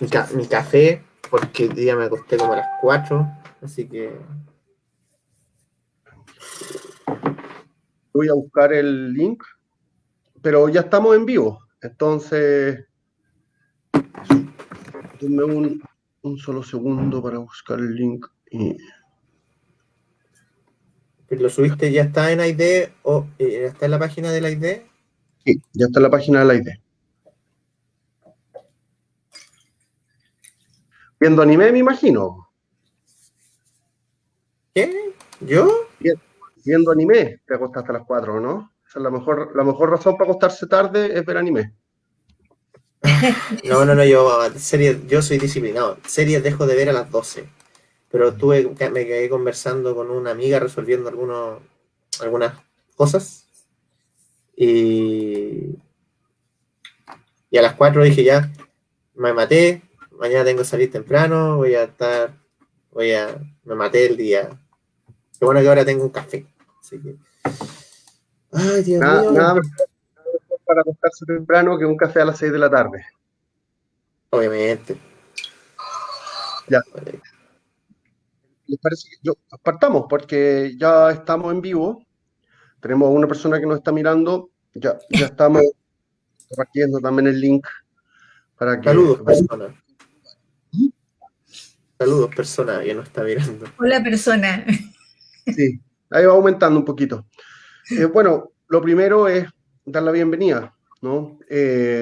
mi café, porque hoy día me acosté como a las 4, así que... Voy a buscar el link, pero ya estamos en vivo, entonces denme un solo segundo para buscar el link. ¿Lo subiste? ¿Ya está en ID o está en la página de la ID? Sí, ya está en la página de la ID. Viendo anime, me imagino. ¿Qué? ¿Yo? Viendo anime, te acostaste a las 4, ¿no? Esa es la mejor razón para acostarse tarde es ver anime. No, yo soy disciplinado. Series dejo de ver a las 12. Pero me quedé conversando con una amiga resolviendo algunas cosas. Y, y a las 4 dije ya, me maté, mañana tengo que salir temprano, me maté el día. Qué bueno que ahora tengo un café. Así que, ay, Dios mío. Nada mejor para acostarse temprano que un café a las 6 de la tarde. Obviamente. Ya. ¿Les parece que partamos? Porque ya estamos en vivo. Tenemos una persona que nos está mirando. Ya estamos compartiendo también el link para que... Saludos, persona. Saludos, persona que nos está mirando. Hola, persona. Sí, ahí va aumentando un poquito. Bueno, lo primero es dar la bienvenida, ¿no?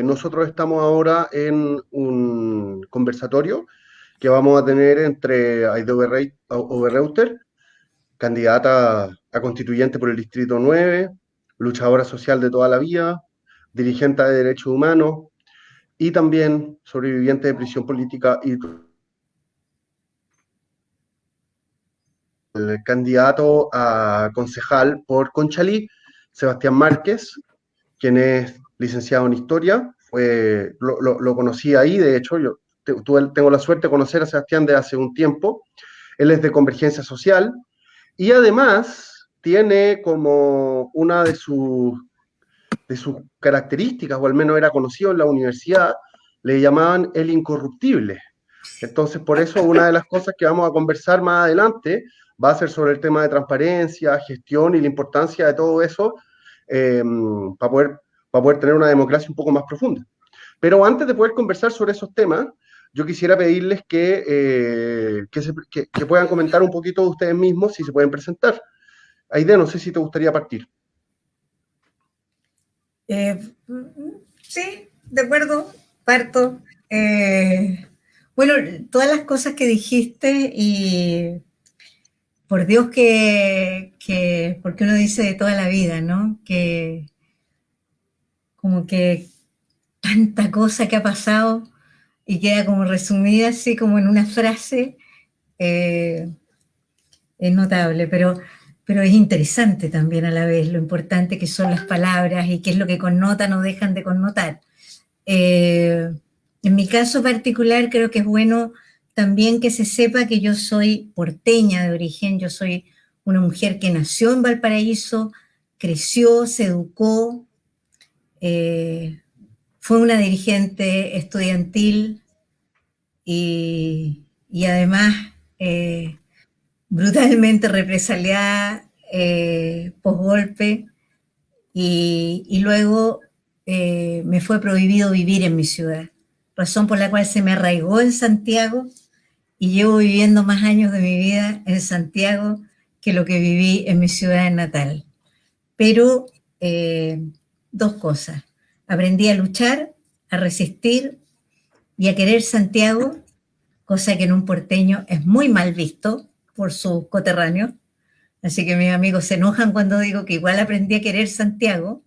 Nosotros estamos ahora en un conversatorio que vamos a tener entre Aide Oberreuter, candidata a constituyente por el Distrito 9, luchadora social de toda la vida, dirigente de derechos humanos y también sobreviviente de prisión política y el candidato a concejal por Conchalí, Sebastián Márquez, quien es licenciado en Historia. Lo conocí ahí, de hecho, tengo la suerte de conocer a Sebastián de hace un tiempo. Él es de Convergencia Social y además tiene como una de sus características, o al menos era conocido en la universidad, le llamaban el incorruptible. Entonces, por eso una de las cosas que vamos a conversar más adelante va a ser sobre el tema de transparencia, gestión y la importancia de todo eso para poder tener una democracia un poco más profunda. Pero antes de poder conversar sobre esos temas, yo quisiera pedirles que puedan comentar un poquito de ustedes mismos, si se pueden presentar. Aide, no sé si te gustaría partir. Sí, de acuerdo, parto. Bueno, todas las cosas que dijiste y por Dios porque uno dice de toda la vida, ¿no? Que como que tanta cosa que ha pasado y queda como resumida así como en una frase, es notable, pero es interesante también a la vez lo importante que son las palabras y qué es lo que connotan o dejan de connotar. En mi caso particular creo que es bueno también que se sepa que yo soy porteña de origen, yo soy una mujer que nació en Valparaíso, creció, se educó, fue una dirigente estudiantil y además brutalmente represaliada posgolpe y luego me fue prohibido vivir en mi ciudad, razón por la cual se me arraigó en Santiago y llevo viviendo más años de mi vida en Santiago que lo que viví en mi ciudad natal. Pero dos cosas, aprendí a luchar, a resistir y a querer Santiago, cosa que en un porteño es muy mal visto por sus coterráneos. Así que mis amigos se enojan cuando digo que igual aprendí a querer Santiago,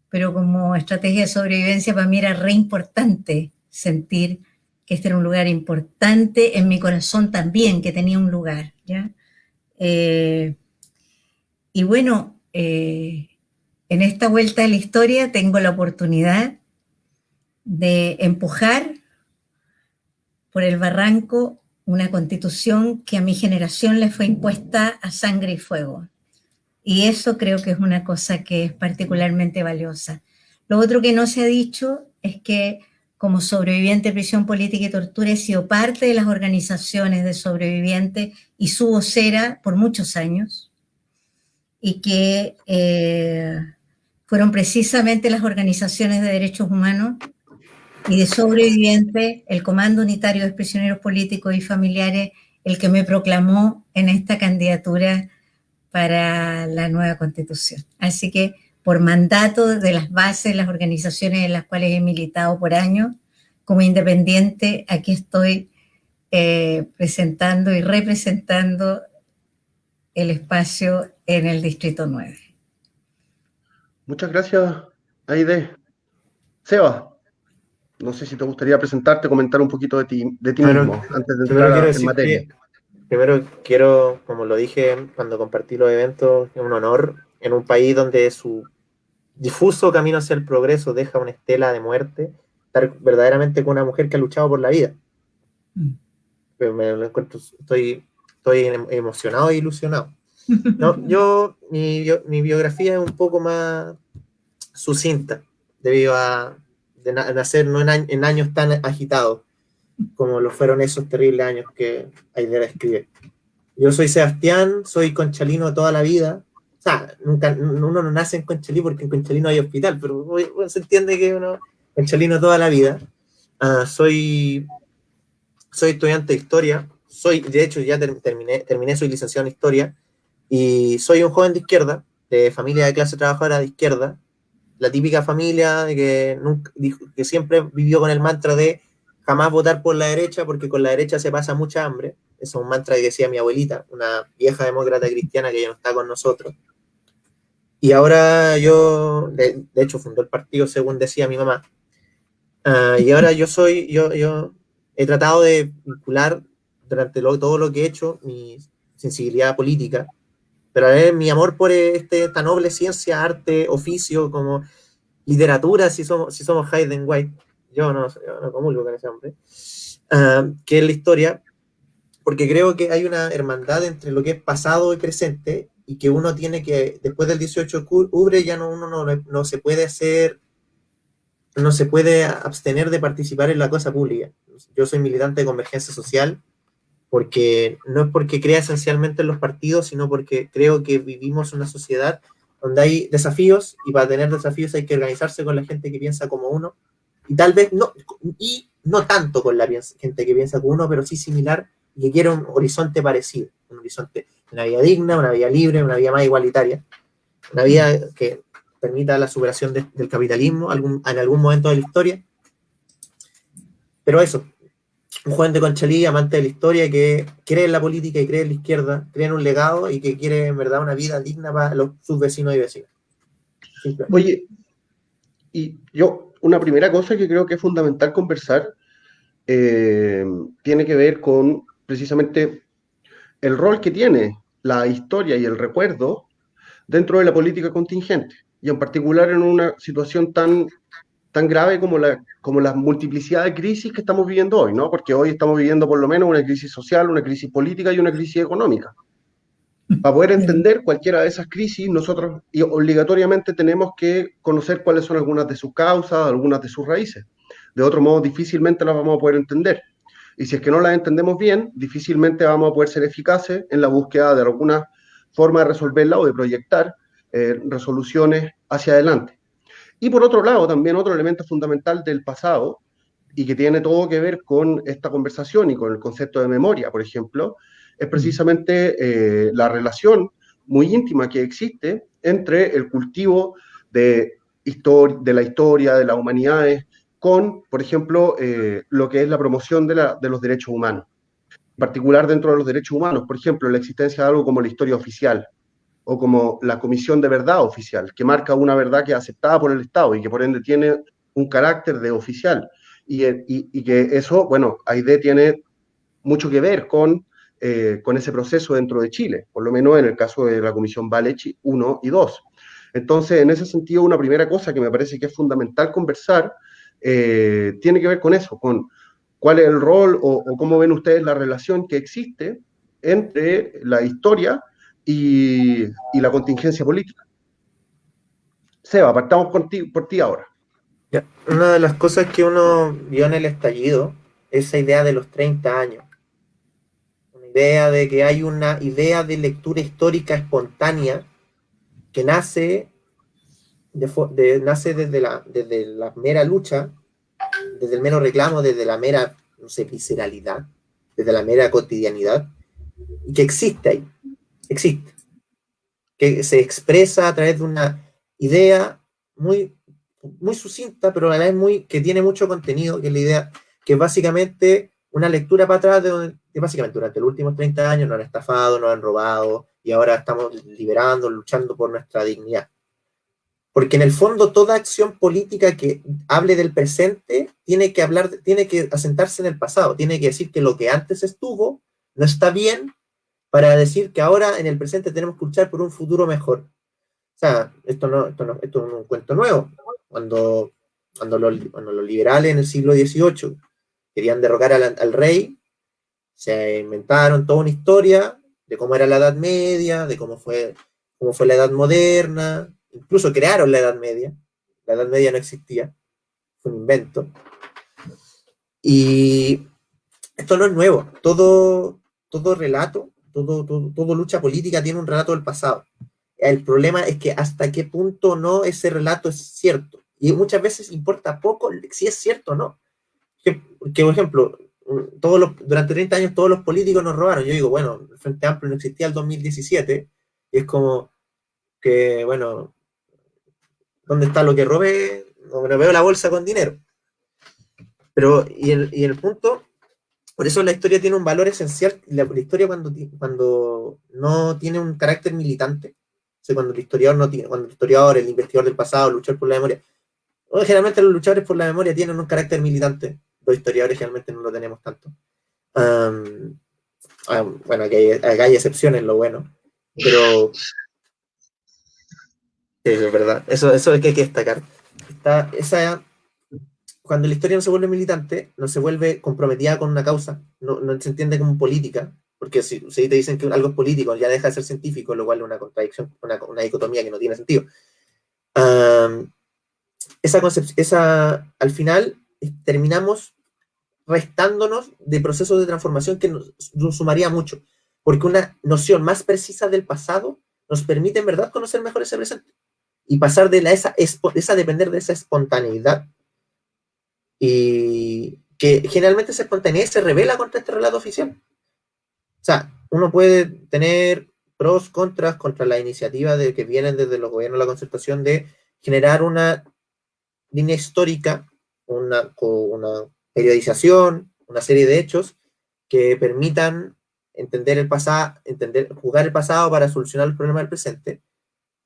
pero como estrategia de sobrevivencia para mí era re importante sentir que este era un lugar importante en mi corazón también, que tenía un lugar, ¿ya? Y bueno, en esta vuelta de la historia tengo la oportunidad de empujar por el barranco una constitución que a mi generación le fue impuesta a sangre y fuego. Y eso creo que es una cosa que es particularmente valiosa. Lo otro que no se ha dicho es que como sobreviviente de prisión política y tortura, he sido parte de las organizaciones de sobrevivientes y su vocera por muchos años, y que fueron precisamente las organizaciones de derechos humanos y de sobrevivientes, el Comando Unitario de Prisioneros Políticos y Familiares, el que me proclamó en esta candidatura para la nueva Constitución. Así que por mandato de las bases, las organizaciones en las cuales he militado por años, como independiente, aquí estoy presentando y representando el espacio en el Distrito 9. Muchas gracias, Aide. Seba, no sé si te gustaría presentarte, comentar un poquito de ti mismo, antes de entrar en materia. Primero quiero, como lo dije cuando compartí los eventos, es un honor en un país donde su difuso camino hacia el progreso deja una estela de muerte, estar verdaderamente con una mujer que ha luchado por la vida. Pero me lo encuentro, estoy emocionado e ilusionado. No, mi biografía es un poco más sucinta, debido a nacer no en años tan agitados como lo fueron esos terribles años que Aide describe. Yo soy Sebastián, soy conchalino toda la vida. O sea, uno no nace en Conchalí porque en Conchalí no hay hospital, pero bueno, se entiende que uno conchalino toda la vida. Soy estudiante de historia, de hecho ya terminé, soy licenciado en historia, y soy un joven de izquierda, de familia de clase trabajadora de izquierda, la típica familia que siempre vivió con el mantra de jamás votar por la derecha porque con la derecha se pasa mucha hambre. Eso es un mantra que decía mi abuelita, una vieja demócrata cristiana que ya no está con nosotros. Y ahora de hecho, fundó el partido según decía mi mamá. Y ahora yo he tratado de vincular durante todo lo que he hecho mi sensibilidad política, pero a ver, mi amor por esta noble ciencia, arte, oficio, como literatura, si somos Hayden White, yo no comulgo con ese hombre, que es la historia, porque creo que hay una hermandad entre lo que es pasado y presente, y que uno tiene que, después del 18 de octubre, ya uno no se puede abstener de participar en la cosa pública. Yo soy militante de Convergencia Social, porque no es porque crea esencialmente en los partidos, sino porque creo que vivimos en una sociedad donde hay desafíos, y para tener desafíos hay que organizarse con la gente que piensa como uno, y tal vez no tanto con la gente que piensa como uno, pero sí similar, y que quiere un horizonte parecido, un horizonte, una vida digna, una vida libre, una vida más igualitaria, una vida que permita la superación del capitalismo en algún momento de la historia. Pero eso, un joven de Conchalí, amante de la historia, que cree en la política y cree en la izquierda, cree en un legado y que quiere en verdad una vida digna para sus vecinos y vecinas. Oye, y una primera cosa que creo que es fundamental conversar tiene que ver con precisamente el rol que tiene la historia y el recuerdo dentro de la política contingente, y en particular en una situación tan grave como la multiplicidad de crisis que estamos viviendo hoy, ¿no? Porque hoy estamos viviendo por lo menos una crisis social, una crisis política y una crisis económica. Para poder entender cualquiera de esas crisis, nosotros obligatoriamente tenemos que conocer cuáles son algunas de sus causas, algunas de sus raíces. De otro modo, difícilmente las vamos a poder entender. Y si es que no las entendemos bien, difícilmente vamos a poder ser eficaces en la búsqueda de alguna forma de resolverla o de proyectar resoluciones hacia adelante. Y por otro lado, también otro elemento fundamental del pasado, y que tiene todo que ver con esta conversación y con el concepto de memoria, por ejemplo, es precisamente la relación muy íntima que existe entre el cultivo de la historia, de las humanidades, con, por ejemplo, lo que es la promoción de los derechos humanos. En particular dentro de los derechos humanos, por ejemplo, la existencia de algo como la historia oficial, o como la Comisión de Verdad Oficial, que marca una verdad que es aceptada por el Estado y que por ende tiene un carácter de oficial. Y que eso, bueno, Aide tiene mucho que ver con ese proceso dentro de Chile, por lo menos en el caso de la Comisión Valech 1 y 2. Entonces, en ese sentido, una primera cosa que me parece que es fundamental conversar tiene que ver con eso, con cuál es el rol o cómo ven ustedes la relación que existe entre la historia y la contingencia política. Seba, partamos por ti ahora. Ya, una de las cosas que uno vio en el estallido, esa idea de los 30 años, una idea de que hay una idea de lectura histórica espontánea que nace desde la mera lucha, desde el mero reclamo, desde la mera, no sé, visceralidad, desde la mera cotidianidad, y que existe ahí, existe, que se expresa a través de una idea muy, muy sucinta, pero a la vez que tiene mucho contenido, que es la idea que es básicamente una lectura para atrás de básicamente durante los últimos 30 años nos han estafado, nos han robado, y ahora estamos liberando, luchando por nuestra dignidad. Porque en el fondo toda acción política que hable del presente tiene que asentarse en el pasado, tiene que decir que lo que antes estuvo no está bien para decir que ahora en el presente tenemos que luchar por un futuro mejor. O sea, esto es un cuento nuevo. Cuando los liberales en el siglo XVIII querían derrocar al rey, se inventaron toda una historia de cómo era la Edad Media, de cómo fue la Edad Moderna, incluso crearon la Edad Media. La Edad Media no existía, fue un invento. Y esto no es nuevo. Todo relato, todo lucha política tiene un relato del pasado. El problema es que hasta qué punto no ese relato es cierto. Y muchas veces importa poco si es cierto o no. Que, por ejemplo, durante 30 años todos los políticos nos robaron. Yo digo, bueno, el Frente Amplio no existía el 2017, y es como que, bueno, ¿dónde está lo que robé? No me veo la bolsa con dinero. Pero, y el punto, por eso la historia tiene un valor esencial. La historia cuando no tiene un carácter militante, o sea, cuando el historiador, el investigador del pasado, luchar por la memoria, bueno, generalmente los luchadores por la memoria tienen un carácter militante, los historiadores generalmente no lo tenemos tanto. Bueno, acá hay excepciones, lo bueno, pero sí, es verdad, eso es que hay que destacar. Cuando la historia no se vuelve militante, no se vuelve comprometida con una causa, no se entiende como política, porque si te dicen que algo es político, ya deja de ser científico, lo cual es una contradicción, una dicotomía que no tiene sentido. Al final terminamos restándonos de procesos de transformación que nos sumaría mucho, porque una noción más precisa del pasado nos permite en verdad conocer mejor ese presente y pasar de esa depender de esa espontaneidad, y que generalmente esa espontaneidad se revela contra este relato oficial. O sea, uno puede tener pros, contras contra la iniciativa de que vienen desde los gobiernos de la concertación de generar una línea histórica, una periodización, una serie de hechos que permitan entender el pasado, jugar el pasado para solucionar el problema del presente.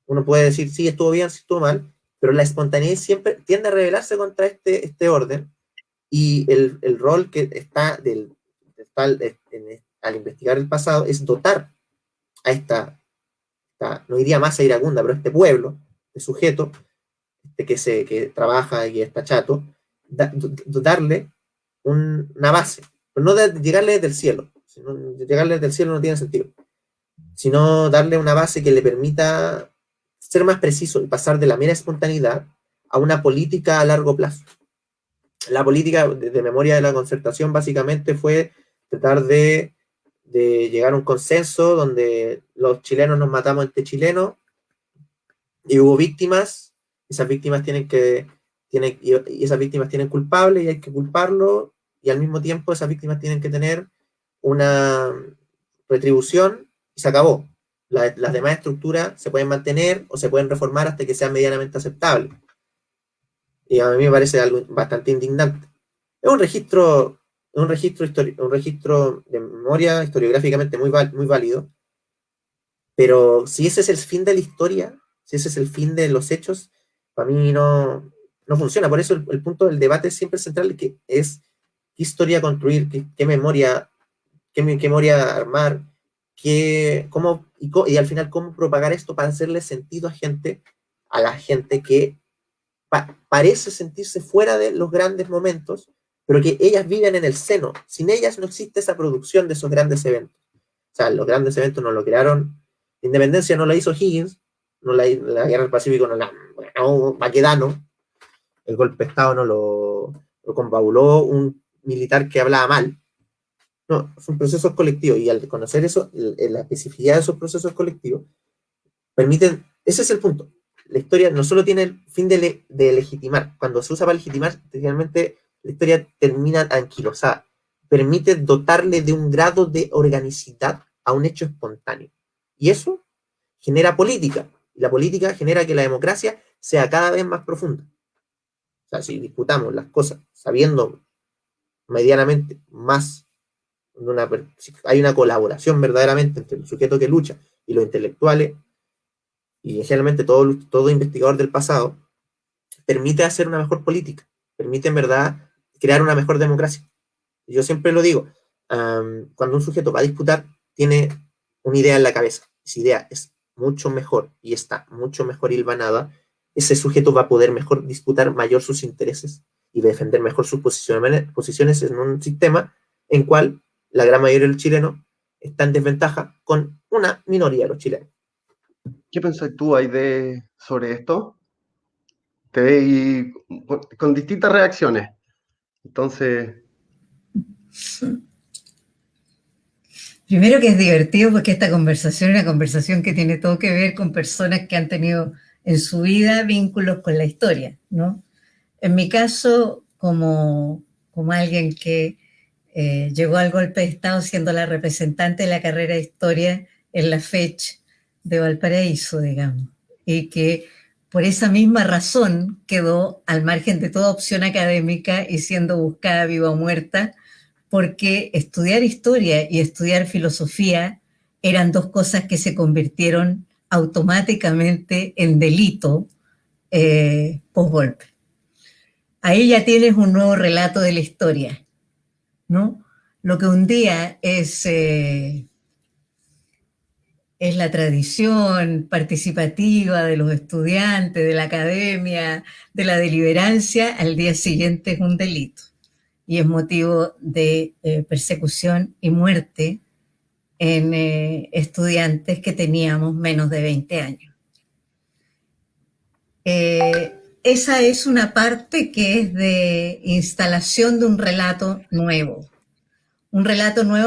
Uno puede decir, sí, estuvo bien, sí, estuvo mal, pero la espontaneidad siempre tiende a rebelarse contra este orden, y el rol que está al investigar el pasado es dotar a no diría masa iracunda, pero este pueblo de sujetos que trabaja y está chato, darle una base, pero no llegarle desde el cielo. Llegarle desde el cielo no tiene sentido, sino darle una base que le permita ser más preciso y pasar de la mera espontaneidad a una política a largo plazo. La política de memoria de la concertación básicamente fue tratar de llegar a un consenso donde los chilenos nos matamos entre chilenos y hubo víctimas. Esas víctimas esas víctimas tienen culpables y hay que culparlo, y al mismo tiempo esas víctimas tienen que tener una retribución, y se acabó. Las demás estructuras se pueden mantener o se pueden reformar hasta que sean medianamente aceptables. Y a mí me parece algo bastante indignante. Es un registro de memoria historiográficamente muy válido, pero si ese es el fin de la historia, si ese es el fin de los hechos, para mí no funciona. Por eso el punto del debate siempre central que es qué historia construir, qué memoria armar, y al final cómo propagar esto para hacerle sentido a la gente que parece sentirse fuera de los grandes momentos, pero que ellas viven en el seno. Sin ellas no existe esa producción de esos grandes eventos. O sea, los grandes eventos no lo crearon, Independencia no la hizo Higgins, la Guerra del Pacífico no Baquedano, el golpe de Estado no lo confabuló un militar que hablaba mal. No, son procesos colectivos, y al conocer eso, la especificidad de esos procesos colectivos, permiten, ese es el punto. La historia no solo tiene el fin de legitimar, cuando se usa para legitimar, realmente la historia termina anquilosada, permite dotarle de un grado de organicidad a un hecho espontáneo. Y eso genera política, y la política genera que la democracia sea cada vez más profunda. O sea, si disputamos las cosas sabiendo medianamente más, si hay una colaboración verdaderamente entre el sujeto que lucha y los intelectuales, y generalmente todo investigador del pasado, permite hacer una mejor política, permite en verdad crear una mejor democracia. Yo siempre lo digo, cuando un sujeto va a disputar, tiene una idea en la cabeza, esa idea es mucho mejor y está mucho mejor hilvanada, ese sujeto va a poder mejor disputar mayor sus intereses y defender mejor sus posiciones en un sistema en cual la gran mayoría de los chilenos está en desventaja con una minoría de los chilenos. ¿Qué pensás tú sobre esto? Te veis con distintas reacciones. Entonces, Primero que es divertido porque esta conversación es una conversación que tiene todo que ver con personas que han tenido en su vida vínculos con la historia, ¿no? En mi caso, como alguien que llegó al golpe de Estado siendo la representante de la carrera de historia en la FECH de Valparaíso, digamos, y que por esa misma razón quedó al margen de toda opción académica y siendo buscada viva o muerta, porque estudiar historia y estudiar filosofía eran dos cosas que se convirtieron automáticamente en delito post-golpe. Ahí ya tienes un nuevo relato de la historia, ¿no? Lo que un día es la tradición participativa de los estudiantes, de la academia, de la deliberancia, al día siguiente es un delito y es motivo de persecución y muerte en estudiantes que teníamos menos de 20 años. Esa es una parte que es de instalación de un relato nuevo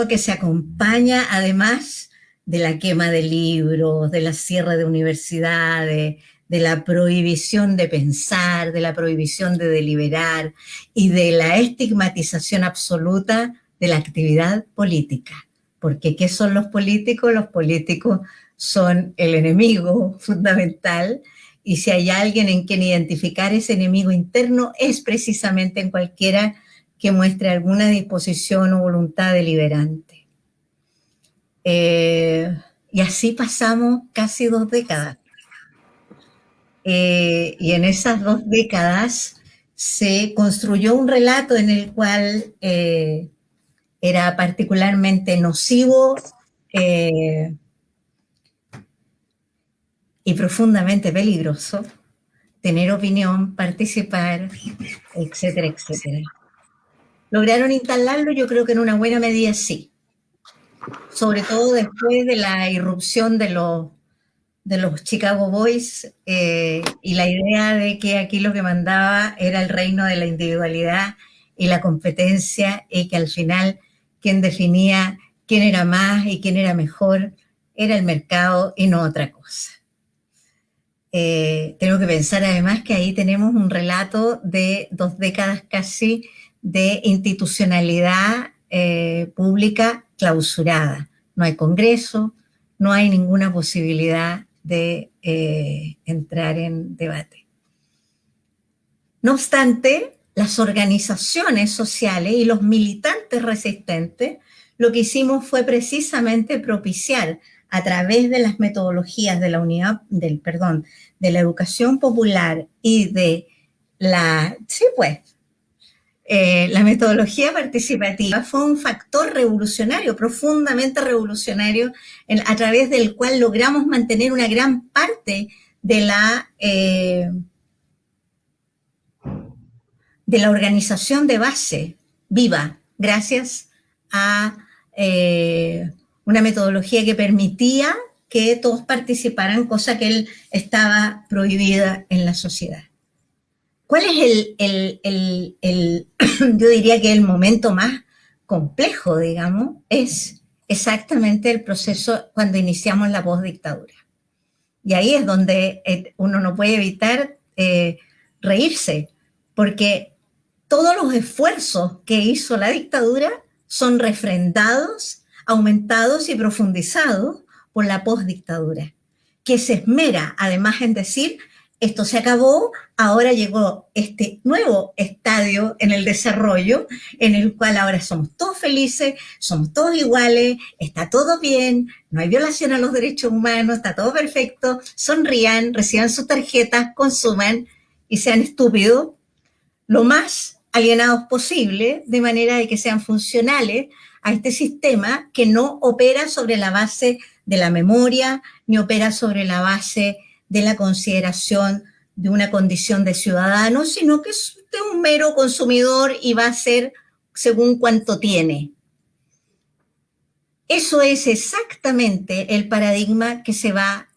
que se acompaña además de la quema de libros, de la cierre de universidades, de la prohibición de pensar, de la prohibición de deliberar y de la estigmatización absoluta de la actividad política. Porque ¿qué son los políticos? Los políticos son el enemigo fundamental, y si hay alguien en quien identificar ese enemigo interno es precisamente en cualquiera que muestre alguna disposición o voluntad deliberante. Y así pasamos casi 2 décadas. Y en esas 2 décadas se construyó un relato en el cual era particularmente nocivo y profundamente peligroso tener opinión, participar, etcétera, etcétera. ¿Lograron instalarlo? Yo creo que en una buena medida sí. Sobre todo después de la irrupción de los Chicago Boys y la idea de que aquí lo que mandaba era el reino de la individualidad y la competencia, y que al final quien definía quién era más y quién era mejor era el mercado y no otra cosa. Tengo que pensar además que ahí tenemos un relato de 2 décadas casi de institucionalidad pública clausurada. No hay congreso, no hay ninguna posibilidad de entrar en debate. No obstante, las organizaciones sociales y los militantes resistentes, lo que hicimos fue precisamente propiciar a través de las metodologías de la de la educación popular y de la metodología participativa fue un factor revolucionario, profundamente revolucionario, a través del cual logramos mantener una gran parte de la organización de base viva, gracias a una metodología que permitía que todos participaran, cosa que estaba prohibida en la sociedad. ¿Cuál es yo diría que el momento más complejo, digamos, es exactamente el proceso cuando iniciamos la postdictadura. Y ahí es donde uno no puede evitar reírse, porque todos los esfuerzos que hizo la dictadura son refrendados, aumentados y profundizados por la postdictadura, que se esmera además en decir, esto se acabó, ahora llegó este nuevo estadio en el desarrollo, en el cual ahora somos todos felices, somos todos iguales, está todo bien, no hay violación a los derechos humanos, está todo perfecto, sonrían, reciban sus tarjetas, consuman y sean estúpidos, lo más alienados posible, de manera de que sean funcionales a este sistema que no opera sobre la base de la memoria, ni opera sobre la base de la consideración de una condición de ciudadano, sino que es de un mero consumidor y va a ser según cuánto tiene. Eso es exactamente el paradigma que se va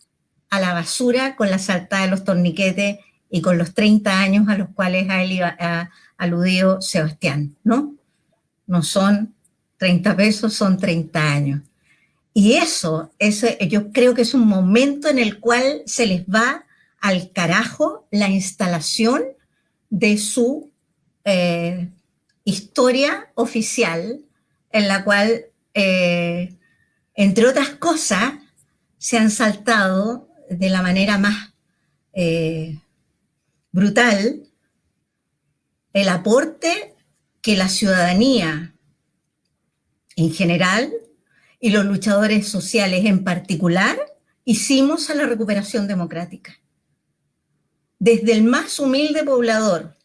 a la basura con la saltada de los torniquetes y con los 30 años a los cuales ha aludido Sebastián, ¿no? No son 30 pesos, son 30 años. Y eso yo creo que es un momento en el cual se les va al carajo la instalación de su historia oficial, en la cual, entre otras cosas, se han saltado de la manera más brutal el aporte que la ciudadanía en general y los luchadores sociales en particular hicimos a la recuperación democrática. Desde el más humilde poblador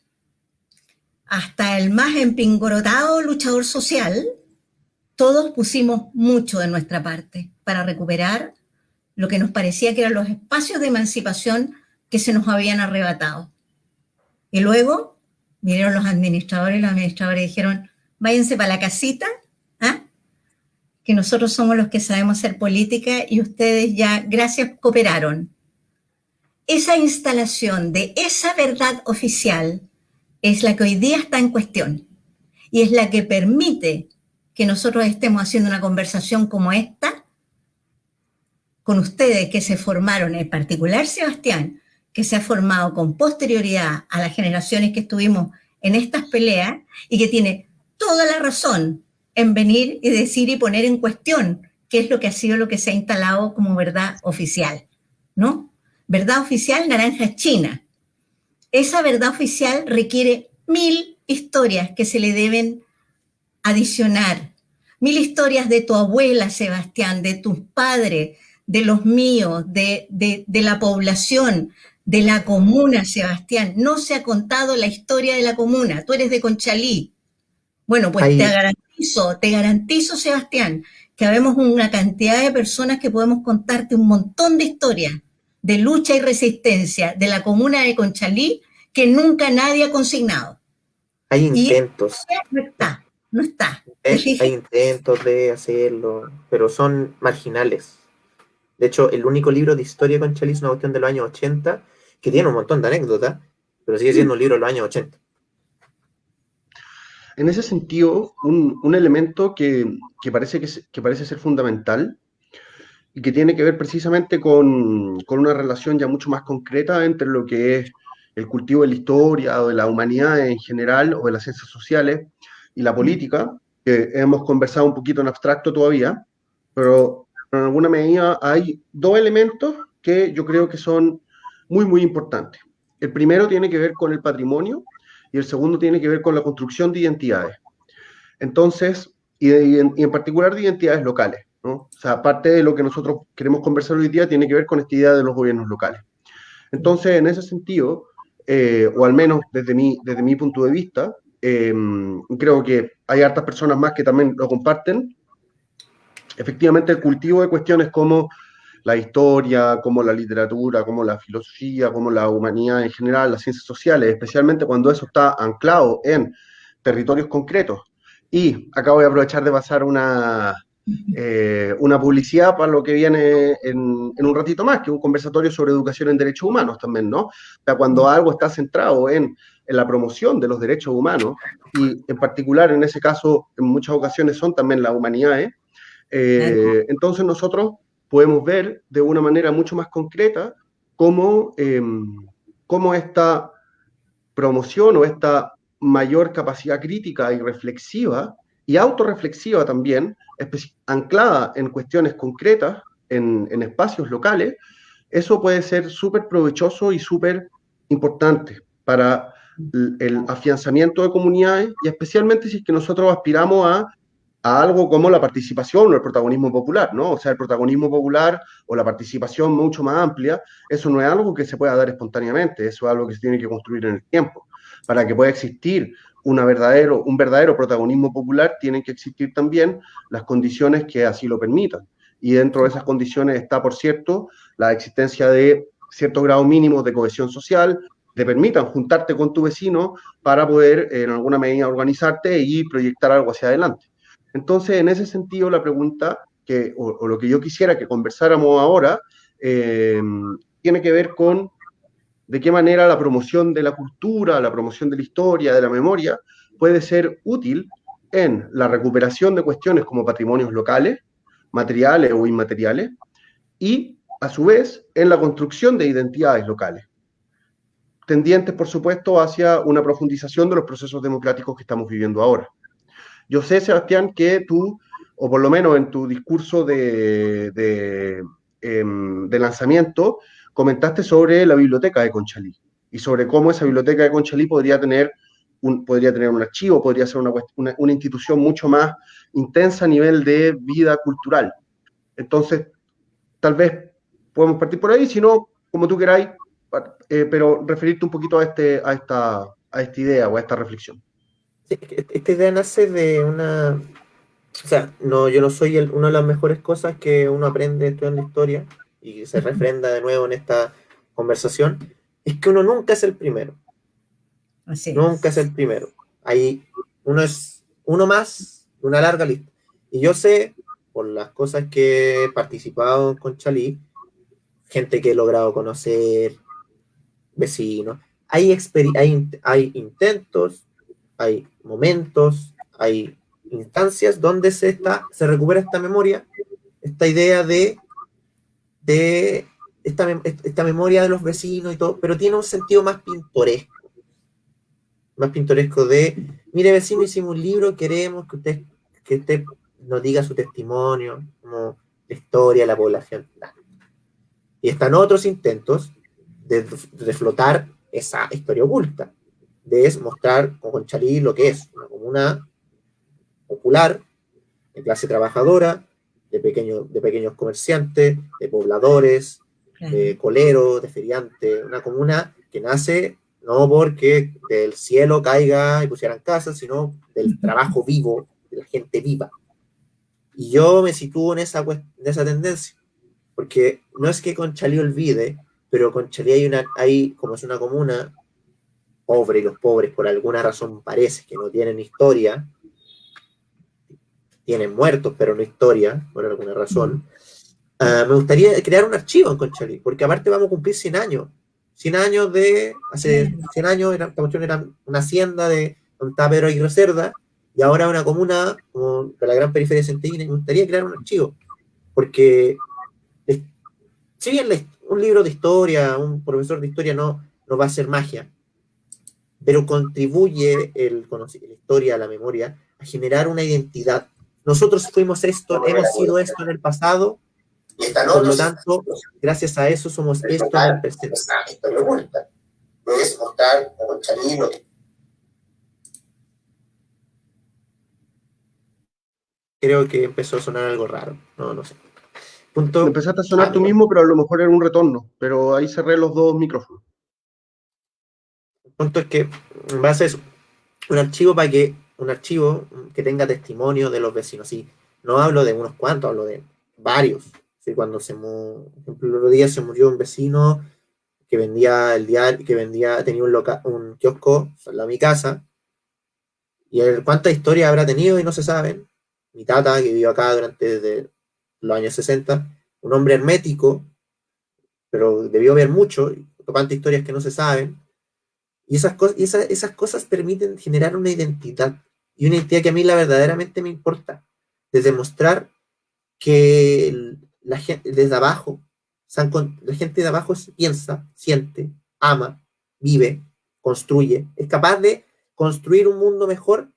hasta el más empingorotado luchador social, todos pusimos mucho de nuestra parte para recuperar lo que nos parecía que eran los espacios de emancipación que se nos habían arrebatado. Y luego vinieron los administradores dijeron, váyanse para la casita, ¿ah? Que nosotros somos los que sabemos hacer política y ustedes ya, gracias, cooperaron. Esa instalación de esa verdad oficial es la que hoy día está en cuestión y es la que permite que nosotros estemos haciendo una conversación como esta con ustedes que se formaron, en particular Sebastián, que se ha formado con posterioridad a las generaciones que estuvimos en estas peleas y que tiene toda la razón en venir y decir y poner en cuestión qué es lo que ha sido lo que se ha instalado como verdad oficial, ¿no? Verdad oficial naranja china. Esa verdad oficial requiere 1000 historias que se le deben adicionar. 1000 historias de tu abuela, Sebastián, de tus padres, de los míos, de la población, de la comuna, Sebastián. No se ha contado la historia de la comuna. Tú eres de Conchalí. Bueno, pues te garantizo, Sebastián, que habemos una cantidad de personas que podemos contarte un montón de historias de lucha y resistencia de la comuna de Conchalí que nunca nadie ha consignado. Hay intentos. No está. Hay intentos de hacerlo, pero son marginales. De hecho, el único libro de historia de Conchalí es una cuestión de los años 80, que tiene un montón de anécdotas, pero sigue siendo un libro de los años 80. En ese sentido, un elemento que parece ser fundamental y que tiene que ver precisamente con una relación ya mucho más concreta entre lo que es el cultivo de la historia o de la humanidad en general o de las ciencias sociales y la política, que hemos conversado un poquito en abstracto todavía, pero en alguna medida hay dos elementos que yo creo que son muy, muy importantes. El primero tiene que ver con el patrimonio y el segundo tiene que ver con la construcción de identidades. Entonces, y en particular de identidades locales, ¿no? O sea, parte de lo que nosotros queremos conversar hoy día tiene que ver con esta idea de los gobiernos locales. Entonces, en ese sentido, o al menos desde mi punto de vista, creo que hay hartas personas más que también lo comparten. Efectivamente, el cultivo de cuestiones como la historia, como la literatura, como la filosofía, como la humanidad en general, las ciencias sociales, especialmente cuando eso está anclado en territorios concretos. Y acá voy a aprovechar de pasar una publicidad para lo que viene en un ratito más, que es un conversatorio sobre educación en derechos humanos también, ¿no? O sea, cuando algo está centrado en en la promoción de los derechos humanos, y en particular en ese caso, en muchas ocasiones son también las humanidades, entonces nosotros podemos ver de una manera mucho más concreta cómo, cómo esta promoción o esta mayor capacidad crítica y reflexiva y autorreflexiva también, anclada en cuestiones concretas, en espacios locales, eso puede ser súper provechoso y súper importante para el afianzamiento de comunidades, y especialmente si es que nosotros aspiramos a algo como la participación o el protagonismo popular, ¿no? O sea, el protagonismo popular o la participación mucho más amplia, eso no es algo que se pueda dar espontáneamente, eso es algo que se tiene que construir en el tiempo. Para que pueda existir un verdadero protagonismo popular, tienen que existir también las condiciones que así lo permitan. Y dentro de esas condiciones está, por cierto, la existencia de ciertos grados mínimos de cohesión social, te permitan juntarte con tu vecino para poder, en alguna medida, organizarte y proyectar algo hacia adelante. Entonces, en ese sentido, la pregunta o lo que yo quisiera que conversáramos ahora tiene que ver con de qué manera la promoción de la cultura, la promoción de la historia, de la memoria, puede ser útil en la recuperación de cuestiones como patrimonios locales, materiales o inmateriales, y a su vez en la construcción de identidades locales, tendientes, por supuesto, hacia una profundización de los procesos democráticos que estamos viviendo ahora. Yo sé, Sebastián, que tú, o por lo menos en tu discurso de lanzamiento, comentaste sobre la biblioteca de Conchalí y sobre cómo esa biblioteca de Conchalí podría tener un archivo, podría ser una institución mucho más intensa a nivel de vida cultural. Entonces, tal vez podemos partir por ahí, si no, como tú queráis, pero referirte un poquito a esta idea o a esta reflexión. Sí, esta idea nace de una... O sea, no, yo no soy una de las mejores cosas que uno aprende estudiando historia y se refrenda de nuevo en esta conversación, es que uno nunca es el primero. Así Nunca es el primero. Uno es uno más de una larga lista. Y yo sé, por las cosas que he participado con Chalí, gente que he logrado conocer, vecinos, hay intentos, hay momentos, hay instancias donde se recupera esta memoria, esta idea de esta memoria de los vecinos y todo, pero tiene un sentido más pintoresco de, mire vecino, hicimos un libro, queremos que usted nos diga su testimonio, como la historia de la población. Y están otros intentos de reflotar esa historia oculta, de mostrar con Conchalí lo que es una comuna popular, de clase trabajadora, de pequeños comerciantes, de pobladores, de coleros, de feriantes, una comuna que nace no porque del cielo caiga y pusieran casas, sino del trabajo vivo, de la gente viva. Y yo me sitúo en esa tendencia, porque no es que Conchalí olvide, pero Conchalí hay como es una comuna pobre, y los pobres por alguna razón parece que no tienen historia, tienen muertos, pero no historia, por alguna razón. Me gustaría crear un archivo en Conchalí, porque aparte vamos a cumplir 100 años. 100 años hace 100 años, esta cuestión era una hacienda de donde estaba Pedro Aguirre Cerda, y ahora una comuna como de la gran periferia centellina, y me gustaría crear un archivo, porque si bien un libro de historia, un profesor de historia no va a hacer magia, pero contribuye la historia, la memoria, a generar una identidad. Nosotros fuimos esto, hemos sido esto en el pasado, por lo tanto, gracias a eso somos esto en el presente. Historia oculta. Es mostrar como Chalino. Creo que empezó a sonar algo raro, no sé. Empezaste a sonar tú mismo, pero a lo mejor era un retorno, pero ahí cerré los dos micrófonos. El punto es que, en base a eso, un archivo que tenga testimonio de los vecinos. Sí, no hablo de unos cuantos, hablo de varios. Sí, cuando por ejemplo, el otro día se murió un vecino que vendía el diario, tenía un kiosco al lado de mi casa, y cuántas historias habrá tenido y no se saben. Mi tata, que vivió acá desde los años 60, un hombre hermético, pero debió ver mucho, cuántas historias que no se saben, Y esas cosas permiten generar una identidad, y una identidad que a mí verdaderamente me importa, de demostrar que la gente desde abajo, la gente de abajo piensa, siente, ama, vive, construye, es capaz de construir un mundo mejor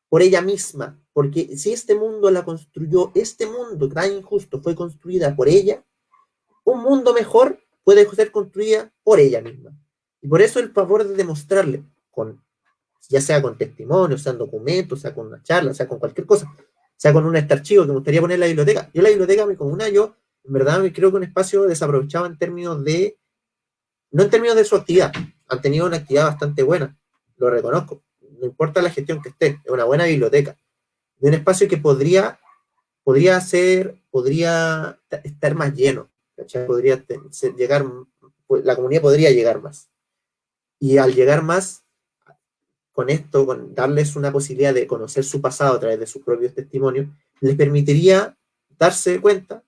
por ella misma, porque si este mundo la construyó, este mundo tan injusto fue construida por ella, un mundo mejor puede ser construida por ella misma. Y por eso el favor de demostrarle, ya sea con testimonios, sea en documentos, sea con una charla, sea con cualquier cosa, sea con un archivo que me gustaría poner en la biblioteca. Yo la biblioteca, mi comuna, yo en verdad me creo que un espacio desaprovechado en términos de, no en términos de su actividad, han tenido una actividad bastante buena, lo reconozco, no importa la gestión que esté, es una buena biblioteca, de un espacio que podría estar más lleno, ¿cachai? Podría llegar, la comunidad podría llegar más. Y al llegar más, con esto, con darles una posibilidad de conocer su pasado a través de sus propios testimonios, les permitiría darse cuenta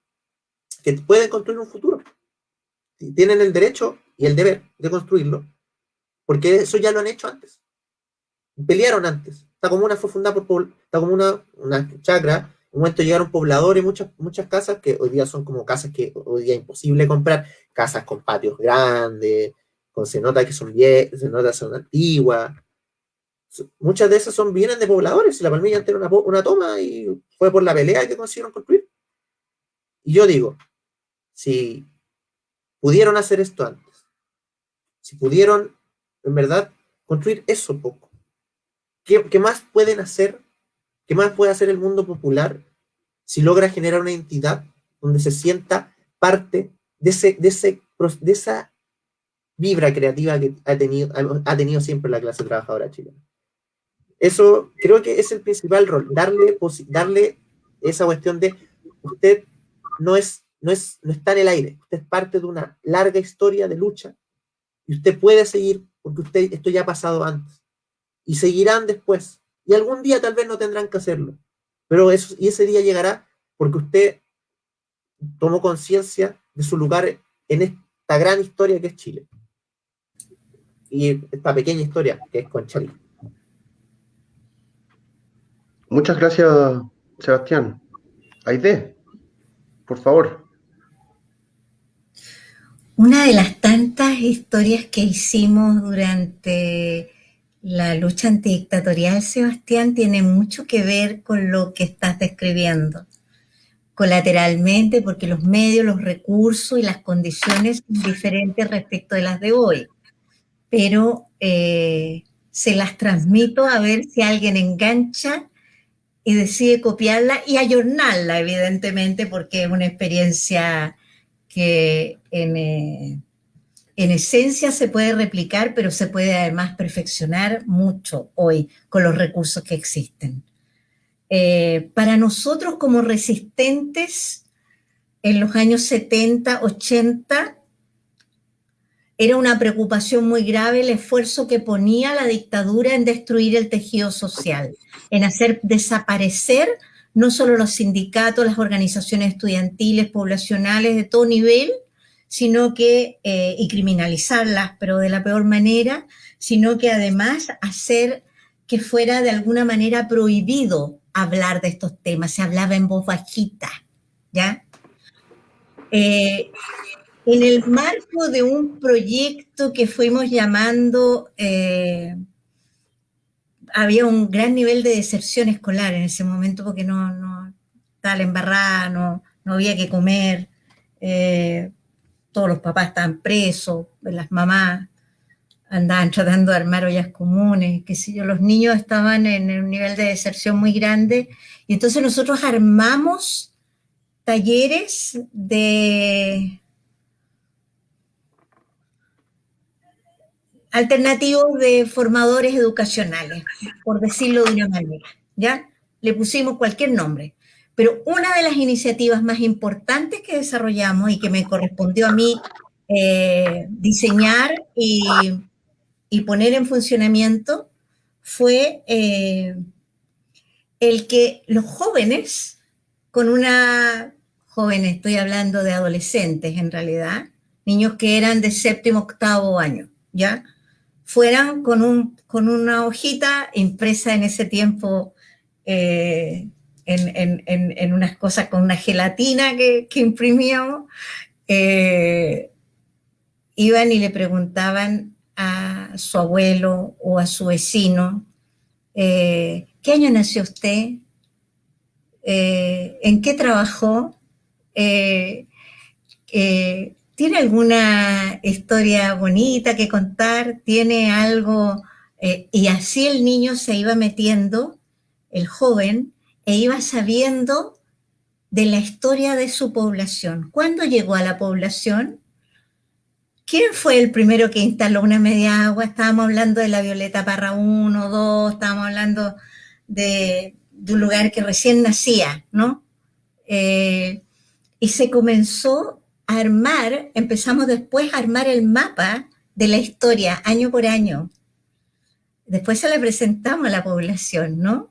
que pueden construir un futuro. Tienen el derecho y el deber de construirlo, porque eso ya lo han hecho antes. Pelearon antes. Esta comuna fue fundada esta comuna, una chacra. En un momento llegaron pobladores, muchas casas que hoy día son como casas que hoy día es imposible comprar, casas con patios grandes, se nota que son viejas, se nota que son antiguas. Muchas de esas vienen de pobladores, y la Palmilla antes era una toma y fue por la pelea que consiguieron construir. Y yo digo, si pudieron hacer esto antes, si pudieron en verdad construir eso poco, ¿qué más pueden hacer? ¿Qué más puede hacer el mundo popular si logra generar una entidad donde se sienta parte de esa vibra creativa que ha tenido siempre la clase trabajadora chilena? Eso creo que es el principal rol, darle esa cuestión de usted no está en el aire, usted es parte de una larga historia de lucha y usted puede seguir porque esto ya ha pasado antes y seguirán después y algún día tal vez no tendrán que hacerlo, pero ese día llegará porque usted tomó conciencia de su lugar en esta gran historia que es Chile y esta pequeña historia que es Conchalí. Muchas gracias, Sebastián. Aide, por favor. Una de las tantas historias que hicimos durante la lucha antidictatorial, Sebastián, tiene mucho que ver con lo que estás describiendo. Colateralmente, porque los medios, los recursos y las condiciones son diferentes respecto de las de hoy. Pero se las transmito a ver si alguien engancha y decide copiarla y ayornarla, evidentemente, porque es una experiencia que en esencia se puede replicar, pero se puede además perfeccionar mucho hoy con los recursos que existen. Para nosotros como resistentes, en los años 70, 80, era una preocupación muy grave el esfuerzo que ponía la dictadura en destruir el tejido social, en hacer desaparecer no solo los sindicatos, las organizaciones estudiantiles, poblacionales de todo nivel, sino que, y criminalizarlas, pero de la peor manera, sino que además hacer que fuera de alguna manera prohibido hablar de estos temas, se hablaba en voz bajita, ¿ya? En el marco de un proyecto que fuimos llamando, había un gran nivel de deserción escolar en ese momento porque no estaba la embarrada, no había que comer, todos los papás estaban presos, las mamás andaban tratando de armar ollas comunes, qué sé yo, los niños estaban en un nivel de deserción muy grande, y entonces nosotros armamos talleres alternativos de formadores educacionales, por decirlo de una manera, ¿ya? Le pusimos cualquier nombre. Pero una de las iniciativas más importantes que desarrollamos y que me correspondió a mí diseñar y poner en funcionamiento fue el que los jóvenes, jóvenes, estoy hablando de adolescentes en realidad, niños que eran de séptimo, octavo año, ¿ya? fueran con una hojita impresa en ese tiempo en unas cosas con una gelatina que imprimíamos. Iban y le preguntaban a su abuelo o a su vecino, ¿qué año nació usted? ¿En qué trabajó? ¿Tiene alguna historia bonita que contar? ¿Tiene algo? Y así el niño se iba metiendo, el joven, e iba sabiendo de la historia de su población. ¿Cuándo llegó a la población? ¿Quién fue el primero que instaló una media agua? Estábamos hablando de la Violeta Parra 1, 2, estábamos hablando de un lugar que recién nacía, ¿no? Y se comenzó a armar, empezamos después a armar el mapa de la historia año por año. Después se le presentamos a la población, ¿no?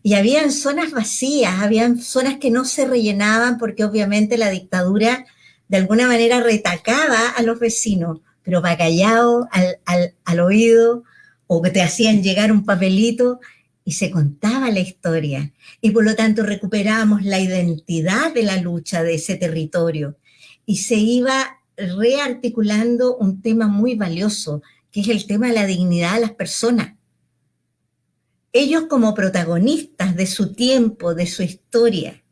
Y habían zonas vacías, habían zonas que no se rellenaban porque obviamente la dictadura de alguna manera retacaba a los vecinos, pero va callado al oído, o que te hacían llegar un papelito y se contaba la historia. Y por lo tanto recuperábamos la identidad de la lucha de ese territorio. Y se iba rearticulando un tema muy valioso, que es el tema de la dignidad de las personas. Ellos como protagonistas de su tiempo, de su historia.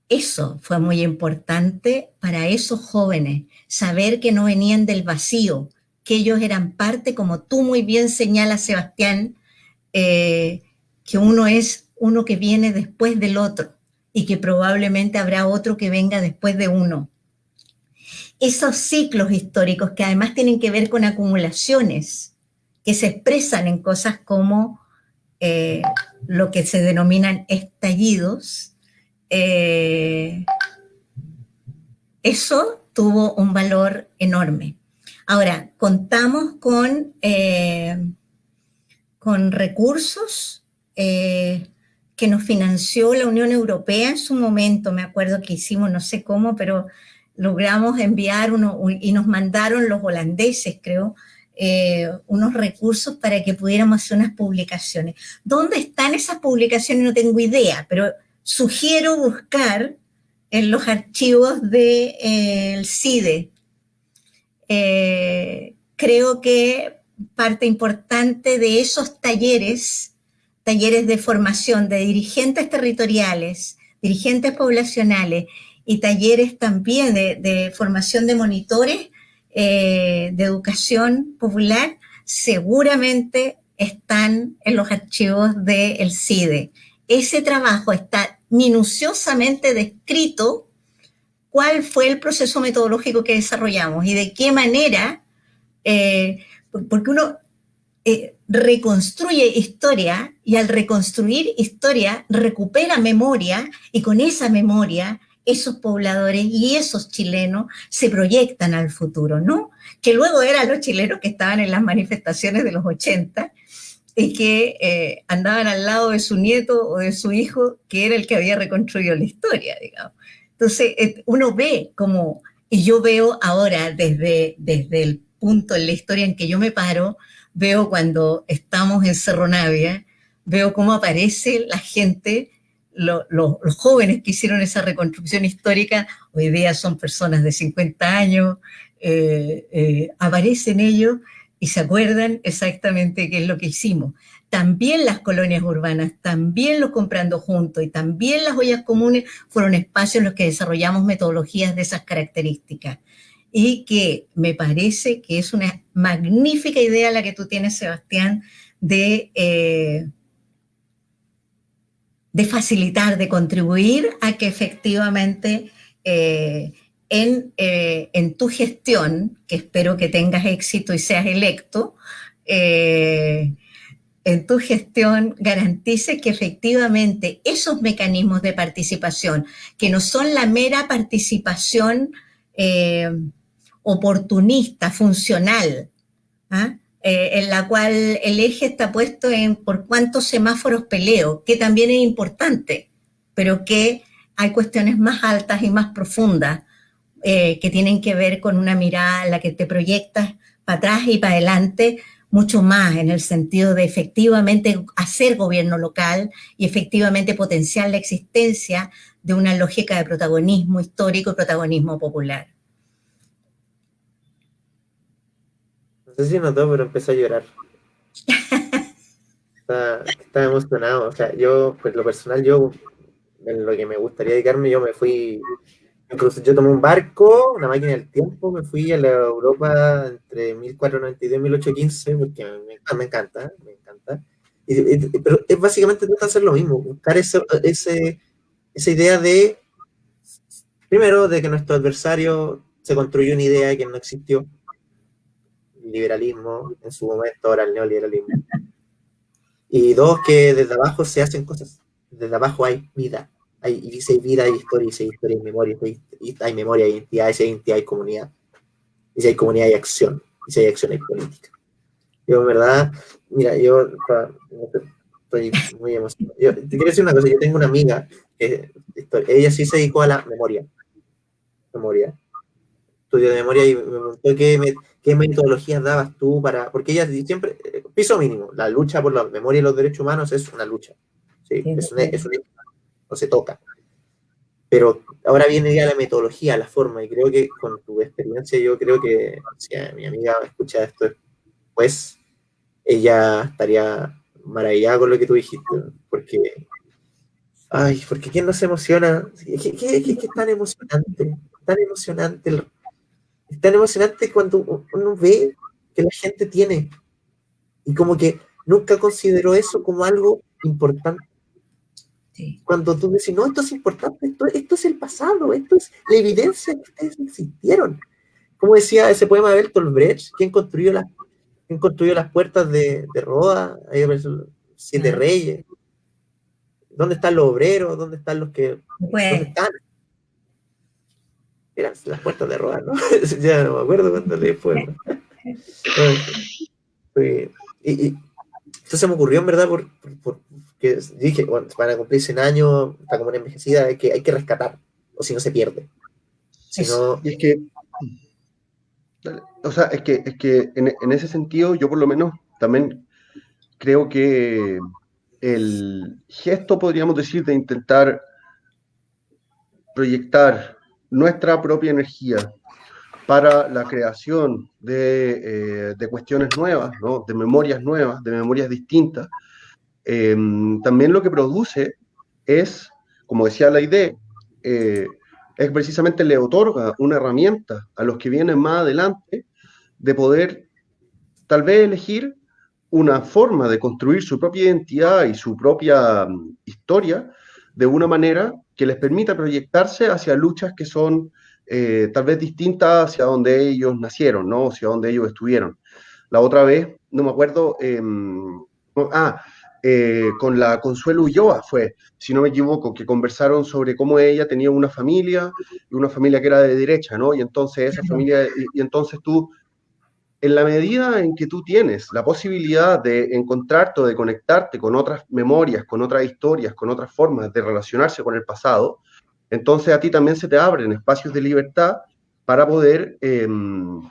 Eso fue muy importante para esos jóvenes, saber que no venían del vacío, que ellos eran parte, como tú muy bien señalas, Sebastián, que uno es uno que viene después del otro y que probablemente habrá otro que venga después de uno. Esos ciclos históricos que además tienen que ver con acumulaciones, que se expresan en cosas como lo que se denominan estallidos, eso tuvo un valor enorme. Ahora, contamos con recursos que nos financió la Unión Europea en su momento. Me acuerdo que hicimos, no sé cómo, pero logramos enviar y nos mandaron los holandeses, creo, unos recursos para que pudiéramos hacer unas publicaciones. ¿Dónde están esas publicaciones? No tengo idea, pero sugiero buscar en los archivos del CIDE. Creo que parte importante de esos talleres de formación de dirigentes territoriales, dirigentes poblacionales y talleres también de formación de monitores de educación popular, seguramente están en los archivos del CIDE. Ese trabajo está minuciosamente descrito, cuál fue el proceso metodológico que desarrollamos y de qué manera, porque uno reconstruye historia y al reconstruir historia recupera memoria y con esa memoria esos pobladores y esos chilenos se proyectan al futuro, ¿no? Que luego eran los chilenos que estaban en las manifestaciones de los 80 y que andaban al lado de su nieto o de su hijo, que era el que había reconstruido la historia, digamos. Entonces, uno ve como, y yo veo ahora desde el punto en la historia en que yo me paro, veo cuando estamos en Cerro Navia, veo cómo aparece la gente, los jóvenes que hicieron esa reconstrucción histórica, hoy día son personas de 50 años, aparecen ellos y se acuerdan exactamente qué es lo que hicimos. También las colonias urbanas, también los Comprando Juntos y también las ollas comunes fueron espacios en los que desarrollamos metodologías de esas características. Y que me parece que es una magnífica idea la que tú tienes, Sebastián, de facilitar, de contribuir a que efectivamente en tu gestión, que espero que tengas éxito y seas electo, en tu gestión garantice que efectivamente esos mecanismos de participación, que no son la mera participación oportunista, funcional, en la cual el eje está puesto en por cuántos semáforos peleo, que también es importante, pero que hay cuestiones más altas y más profundas que tienen que ver con una mirada en la que te proyectas para atrás y para adelante mucho más en el sentido de efectivamente hacer gobierno local y efectivamente potenciar la existencia de una lógica de protagonismo histórico y protagonismo popular. No sé si notó, pero empecé a llorar. Estaba emocionado. O sea, yo, pues lo personal, yo, en lo que me gustaría dedicarme, yo me fui, incluso yo tomé un barco, una máquina del tiempo, me fui a la Europa entre 1492 y 1815, porque me encanta, me encanta. Pero es básicamente trata de hacer lo mismo, buscar esa idea de, primero, de que nuestro adversario se construyó una idea que no existió, el liberalismo en su momento, ahora el neoliberalismo. Y dos, que desde abajo se hacen cosas. Desde abajo hay vida. Y si hay vida, hay historia, y si hay historia, hay memoria, hay memoria, hay identidad, y si hay identidad, hay comunidad. Y si hay comunidad, hay acción. Y si hay acción, hay política. Yo, en verdad, mira, yo estoy muy emocionado. Yo te quiero decir una cosa, yo tengo una amiga que ella sí se dedicó a la memoria. Estudio de memoria y me preguntó qué metodologías dabas tú para, porque ella siempre, piso mínimo, la lucha por la memoria y los derechos humanos es una lucha, ¿sí? No se toca, pero ahora viene ya la metodología, la forma, y creo que con tu experiencia, yo creo que si mi amiga escucha esto después, ella estaría maravillada con lo que tú dijiste, porque ¿quién no se emociona? ¿Qué es tan emocionante es tan emocionante cuando uno ve que la gente tiene y como que nunca consideró eso como algo importante. Sí. Cuando tú decís, no, esto es importante, esto es el pasado, esto es la evidencia que ustedes existieron. Como decía ese poema de Bertolt Brecht, ¿quién construyó las puertas de Roda? Ahí aparecen los 7 reyes. ¿Dónde están los obreros? ¿Dónde están los que...? ¿Dónde están? Eran las puertas de Roda, ¿no? Ya no me acuerdo cuando leí el poema. Esto se me ocurrió en verdad porque dije, bueno, van a cumplir 100 años, está como una envejecida, hay que rescatar, o si no se pierde. Si no... Y es que, o sea, es que en ese sentido, yo por lo menos también creo que el gesto, podríamos decir, de intentar proyectar nuestra propia energía para la creación de cuestiones nuevas, ¿no? De memorias nuevas, de memorias distintas, también lo que produce es, como decía la idea, es precisamente le otorga una herramienta a los que vienen más adelante de poder tal vez elegir una forma de construir su propia identidad y su propia historia de una manera que les permita proyectarse hacia luchas que son tal vez distintas hacia donde ellos nacieron, ¿no? Hacia donde ellos estuvieron. La otra vez, no me acuerdo, con la Consuelo Ulloa fue, si no me equivoco, que conversaron sobre cómo ella tenía una familia y una familia que era de derecha, ¿no? Y entonces esa familia, y entonces tú, en la medida en que tú tienes la posibilidad de encontrarte o de conectarte con otras memorias, con otras historias, con otras formas de relacionarse con el pasado, entonces a ti también se te abren espacios de libertad para poder en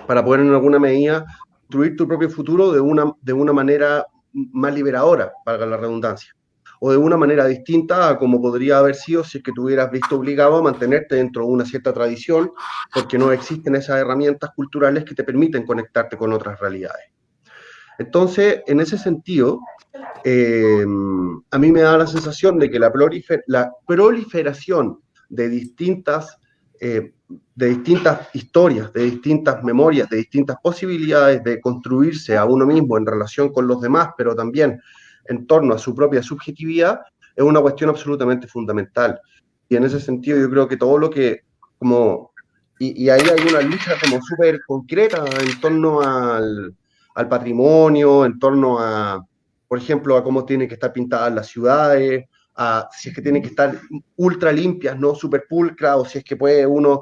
alguna medida construir tu propio futuro de una manera más liberadora, valga la redundancia, o de una manera distinta a como podría haber sido si es que te hubieras visto obligado a mantenerte dentro de una cierta tradición, porque no existen esas herramientas culturales que te permiten conectarte con otras realidades. Entonces, en ese sentido, a mí me da la sensación de que la proliferación de distintas historias, de distintas memorias, de distintas posibilidades de construirse a uno mismo en relación con los demás, pero también en torno a su propia subjetividad, es una cuestión absolutamente fundamental. Y en ese sentido yo creo que todo lo que, y ahí hay una lucha como súper concreta en torno al patrimonio, en torno a, por ejemplo, a cómo tienen que estar pintadas las ciudades, a si es que tienen que estar ultra limpias, no súper pulcras, o si es que puede uno,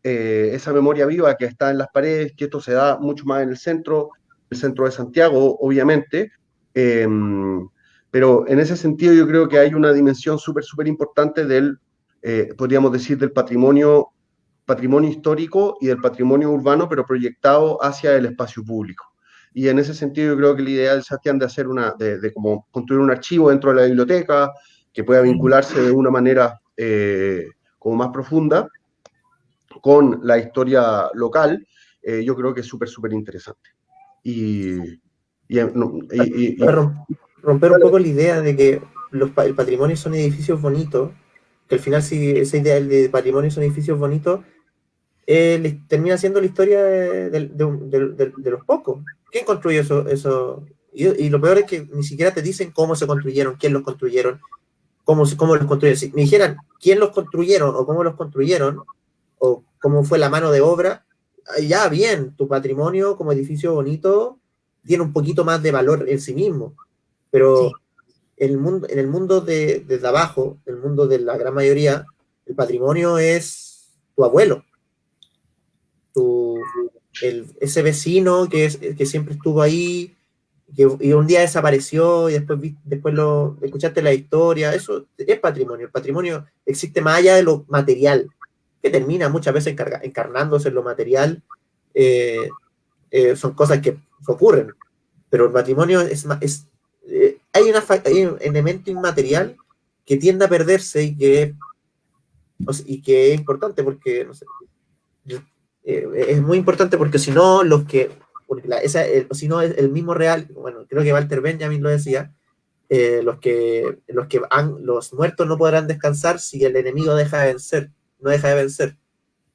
esa memoria viva que está en las paredes, que esto se da mucho más en el centro de Santiago, obviamente, pero en ese sentido yo creo que hay una dimensión súper importante del, podríamos decir, del patrimonio histórico y del patrimonio urbano, pero proyectado hacia el espacio público. y en ese sentido yo creo que la idea de Sebastián de hacer de como construir un archivo dentro de la biblioteca que pueda vincularse de una manera como más profunda con la historia local, yo creo que es súper, súper interesante. Y, Para romper un poco la idea de que el patrimonio son edificios bonitos, que al final si esa idea de patrimonio son edificios bonitos, termina siendo la historia de los pocos. ¿Quién construyó eso? Y lo peor es que ni siquiera te dicen cómo se construyeron, quién los construyeron, cómo los construyeron. Si me dijeran quién los construyeron o cómo los construyeron, o cómo fue la mano de obra, ya bien, tu patrimonio como edificio bonito tiene un poquito más de valor en sí mismo. Pero Sí. en el mundo desde abajo, el mundo de la gran mayoría, el patrimonio es tu abuelo, ese vecino que siempre estuvo ahí, y un día desapareció y después escuchaste la historia. Eso es patrimonio. El patrimonio existe más allá de lo material, que termina muchas veces encarnándose en lo material. eh, Son cosas que ocurren, pero el patrimonio hay un elemento inmaterial que tiende a perderse y que es importante porque, no sé, es muy importante porque si no, si no, el mismo real, bueno, creo que Walter Benjamin lo decía, los muertos no podrán descansar si el enemigo no deja de vencer.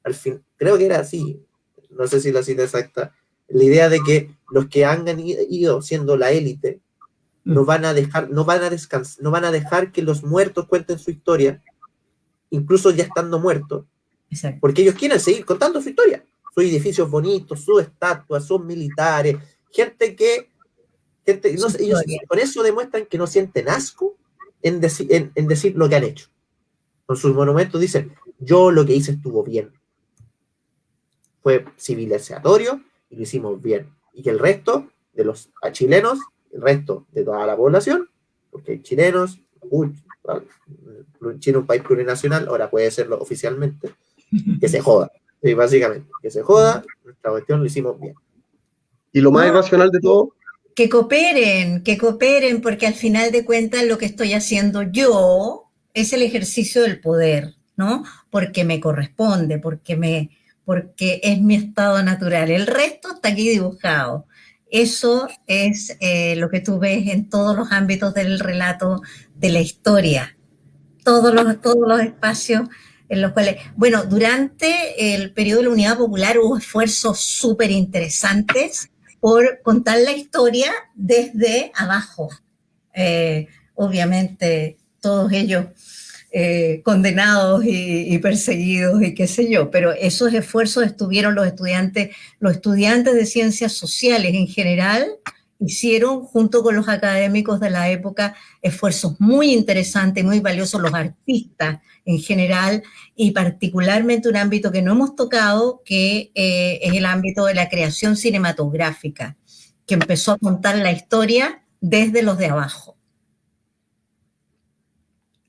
Al fin, creo que era así, no sé si la cita exacta, la idea de que los que han ido siendo la élite no van a dejar, no van a descansar, no van a dejar que los muertos cuenten su historia, incluso ya estando muertos, Exacto. porque ellos quieren seguir contando su historia, sus edificios bonitos, sus estatuas, sus militares, no sé, ellos con eso demuestran que no sienten asco en decir lo que han hecho. Con sus monumentos dicen, yo lo que hice estuvo bien, fue civilizatorio y lo hicimos bien. Y que el resto de los chilenos, el resto de toda la población, porque hay chilenos, Chile es un país plurinacional, ahora puede serlo oficialmente, que se joda. Sí, básicamente, que se joda, nuestra cuestión lo hicimos bien. y lo más No, irracional de todo, que cooperen, porque al final de cuentas lo que estoy haciendo yo es el ejercicio del poder, ¿no? Porque me corresponde, porque es mi estado natural. El resto está aquí dibujado. Eso es lo que tú ves en todos los ámbitos del relato de la historia, todos los espacios en los cuales, bueno, durante el periodo de la Unidad Popular hubo esfuerzos súper interesantes por contar la historia desde abajo. Obviamente, todos ellos condenados y perseguidos y qué sé yo, pero esos esfuerzos estuvieron los estudiantes de ciencias sociales en general hicieron junto con los académicos de la época esfuerzos muy interesantes, muy valiosos, los artistas en general y particularmente un ámbito que no hemos tocado, que es el ámbito de la creación cinematográfica, que empezó a contar la historia desde los de abajo.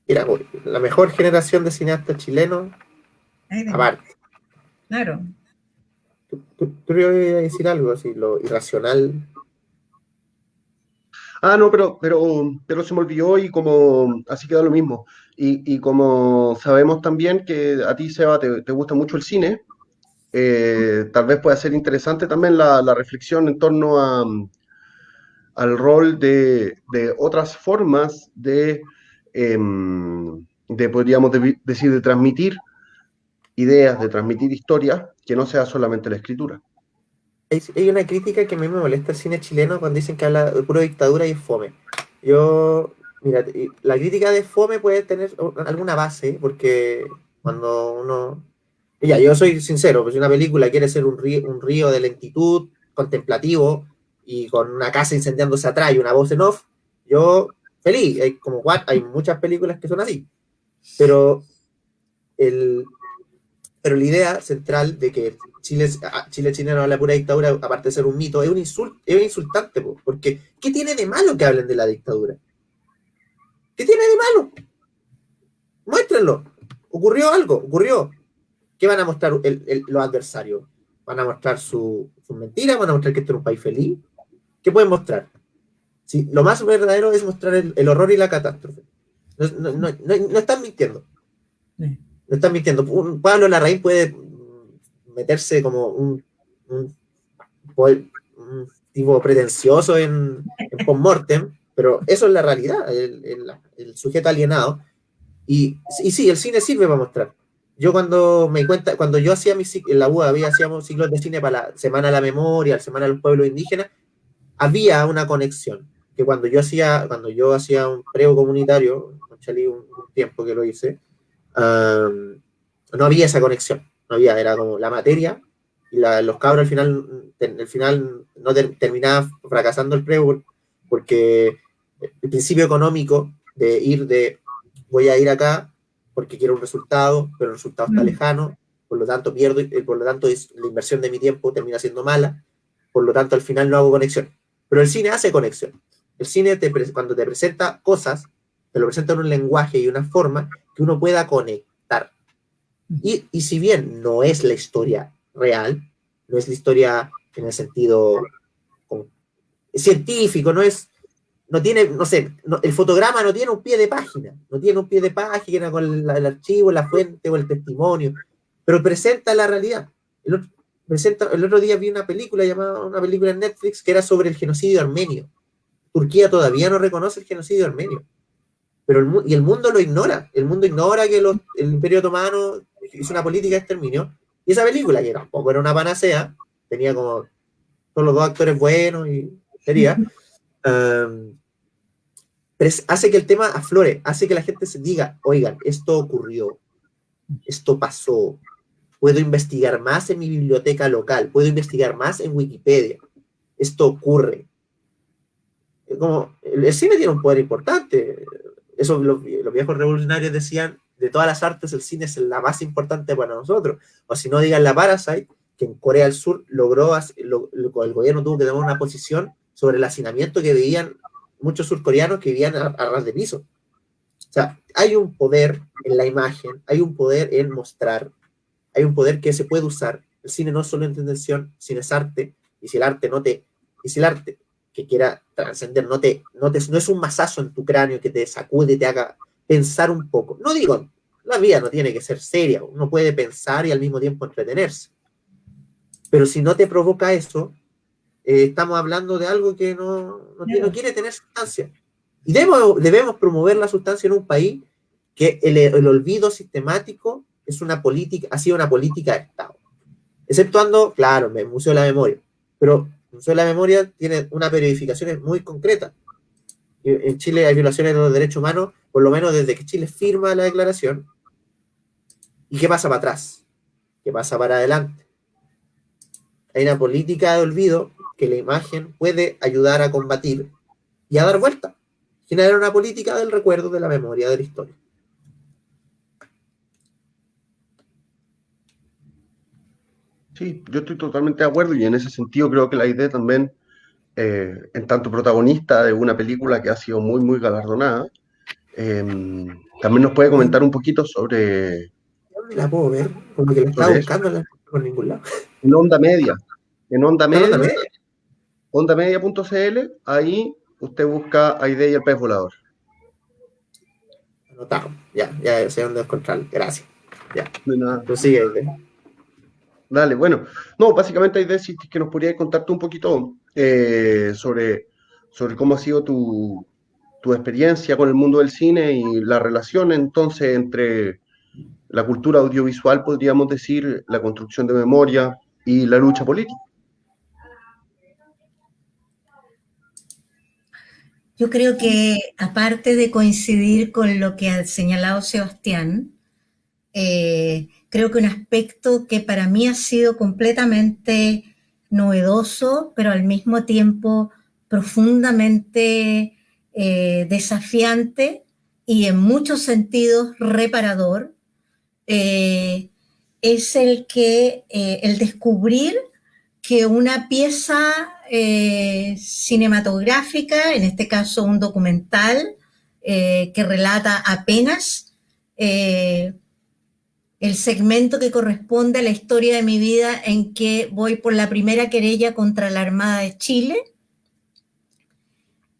Mira, la mejor generación de cineastas chilenos, aparte. Claro. ¿Tú ibas a decir algo así, lo irracional? no, pero se me olvidó y como así queda lo mismo. Y como sabemos también que a ti, Seba, te gusta mucho el cine, tal vez pueda ser interesante también la reflexión en torno al rol de otras formas podríamos decir, de transmitir ideas, de transmitir historias, que no sea solamente la escritura. Hay una crítica que a mí me molesta el cine chileno cuando dicen que habla de pura dictadura y fome. Yo, mira, la crítica de fome puede tener alguna base, porque cuando uno... Ya, yo soy sincero, pues si una película quiere ser un río de lentitud, contemplativo, y con una casa incendiándose atrás y una voz en off, yo feliz. Hay muchas películas que son así. Pero el, pero la idea central de que Chile chileno a la pura dictadura, aparte de ser un mito, es insultante, porque ¿qué tiene de malo que hablen de la dictadura? ¿Qué tiene de malo? Muéstrenlo. Ocurrió. ¿Qué van a mostrar los adversarios? ¿Van a mostrar sus mentiras? ¿Van a mostrar que este es un país feliz? ¿Qué pueden mostrar? Sí, lo más verdadero es mostrar el horror y la catástrofe. No están mintiendo. No están mintiendo. Pablo Larraín puede meterse como un tipo pretencioso en post-mortem, pero eso es la realidad, el sujeto alienado. Y sí, el cine sirve para mostrar. Yo cuando me di cuenta, cuando yo hacía en la UA hacíamos ciclos de cine para la Semana de la Memoria, la Semana de los Pueblos Indígenas, había una conexión, que cuando yo hacía un prego comunitario, con Chali un tiempo que lo hice, no había esa conexión, no había, era como la materia, y los cabros al final no terminaba fracasando el prego porque el principio económico voy a ir acá porque quiero un resultado, pero el resultado está lejano, por lo tanto pierdo, por lo tanto la inversión de mi tiempo termina siendo mala, por lo tanto al final no hago conexión. Pero el cine hace conexión. El cine, cuando te presenta cosas, te lo presenta en un lenguaje y una forma que uno pueda conectar. Y si bien no es la historia real, no es la historia en el sentido científico, no tiene, no sé, el fotograma no tiene un pie de página, con el archivo, la fuente o el testimonio, pero presenta la realidad. El otro día vi una película en Netflix que era sobre el genocidio armenio. Turquía todavía no reconoce el genocidio armenio, pero el mundo lo ignora. El mundo ignora que el Imperio Otomano hizo una política de exterminio, y esa película, que tampoco era una panacea, tenía como todos los dos actores buenos y sería, hace que el tema aflore, hace que la gente se diga, oigan, esto ocurrió, esto pasó, puedo investigar más en mi biblioteca local, puedo investigar más en Wikipedia, esto ocurre. Como, el cine tiene un poder importante. Eso los viejos revolucionarios decían, de todas las artes el cine es la más importante para nosotros. O si no, digan la Parasite, que en Corea del Sur el gobierno tuvo que tomar una posición sobre el hacinamiento que vivían muchos surcoreanos que vivían a ras de piso. O sea, hay un poder en la imagen, hay un poder en mostrar, hay un poder que se puede usar. El cine no es solo entretención, el cine es arte, y si el arte que quiera trascender no es un mazazo en tu cráneo que te sacude y te haga pensar un poco. No digo, la vida no tiene que ser seria, uno puede pensar y al mismo tiempo entretenerse. Pero si no te provoca eso, estamos hablando de algo que no quiere tener sustancia. Y debemos promover la sustancia en un país que el olvido sistemático ha sido una política de Estado. Exceptuando, claro, el Museo de la Memoria. Pero el Museo de la Memoria tiene una periodificación muy concreta. En Chile hay violaciones de los derechos humanos, por lo menos desde que Chile firma la declaración. ¿Y qué pasa para atrás? ¿Qué pasa para adelante? Hay una política de olvido que la imagen puede ayudar a combatir y a dar vuelta. Generar una política del recuerdo, de la memoria, de la historia. Sí, yo estoy totalmente de acuerdo y en ese sentido creo que la idea también, en tanto protagonista de una película que ha sido muy, muy galardonada, también nos puede comentar un poquito sobre, ¿Dónde la puedo ver? Como que la estaba sobre eso. buscando por ningún lado. En Onda Media. En Onda ¿Está Media, también? ondamedia.cl, ahí usted busca Aide y el pez volador. Anotado. Ya sé dónde encontrarlo. Gracias. Ya. De nada. Tú sigue, Aide. Dale, bueno. No, básicamente Aide, si es que nos podrías contarte un poquito sobre cómo ha sido tu experiencia con el mundo del cine y la relación entonces entre la cultura audiovisual, podríamos decir, la construcción de memoria y la lucha política. Yo creo que, aparte de coincidir con lo que ha señalado Sebastián, creo que un aspecto que para mí ha sido completamente novedoso, pero al mismo tiempo profundamente desafiante y en muchos sentidos reparador, es el descubrir que una pieza cinematográfica, en este caso un documental, que relata apenas el segmento que corresponde a la historia de mi vida en que voy por la primera querella contra la Armada de Chile,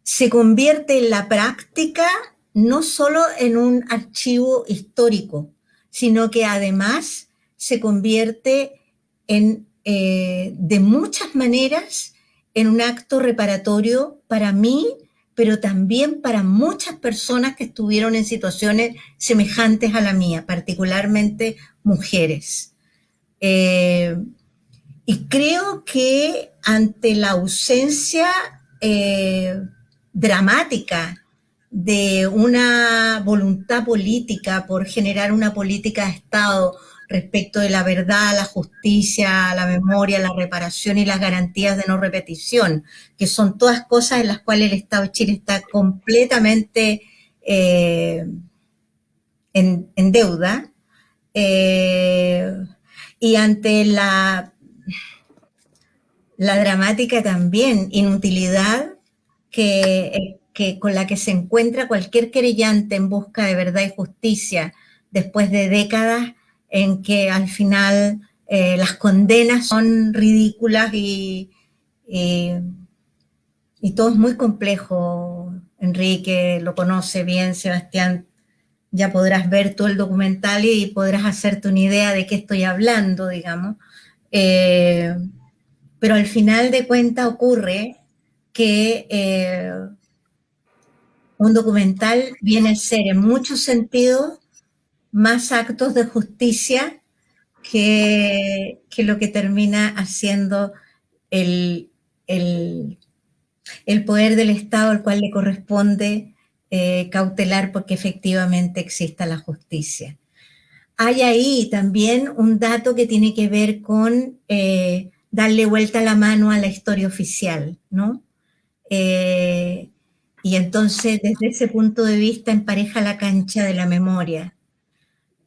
se convierte en la práctica no solo en un archivo histórico, sino que además se convierte en, de muchas maneras en un acto reparatorio para mí, pero también para muchas personas que estuvieron en situaciones semejantes a la mía, particularmente mujeres. Y creo que ante la ausencia dramática de una voluntad política por generar una política de Estado respecto de la verdad, la justicia, la memoria, la reparación y las garantías de no repetición, que son todas cosas en las cuales el Estado de Chile está completamente en deuda, y ante la dramática también inutilidad con la que se encuentra cualquier querellante en busca de verdad y justicia después de décadas en que al final las condenas son ridículas y todo es muy complejo. Enrique lo conoce bien, Sebastián, ya podrás ver todo el documental y podrás hacerte una idea de qué estoy hablando, digamos. Pero al final de cuentas ocurre que un documental viene a ser en muchos sentidos más actos de justicia que lo que termina haciendo el, el, el poder del Estado al cual le corresponde cautelar porque efectivamente exista la justicia. Hay ahí también un dato que tiene que ver con darle vuelta la mano a la historia oficial, ¿no? Y entonces, desde ese punto de vista, empareja la cancha de la memoria.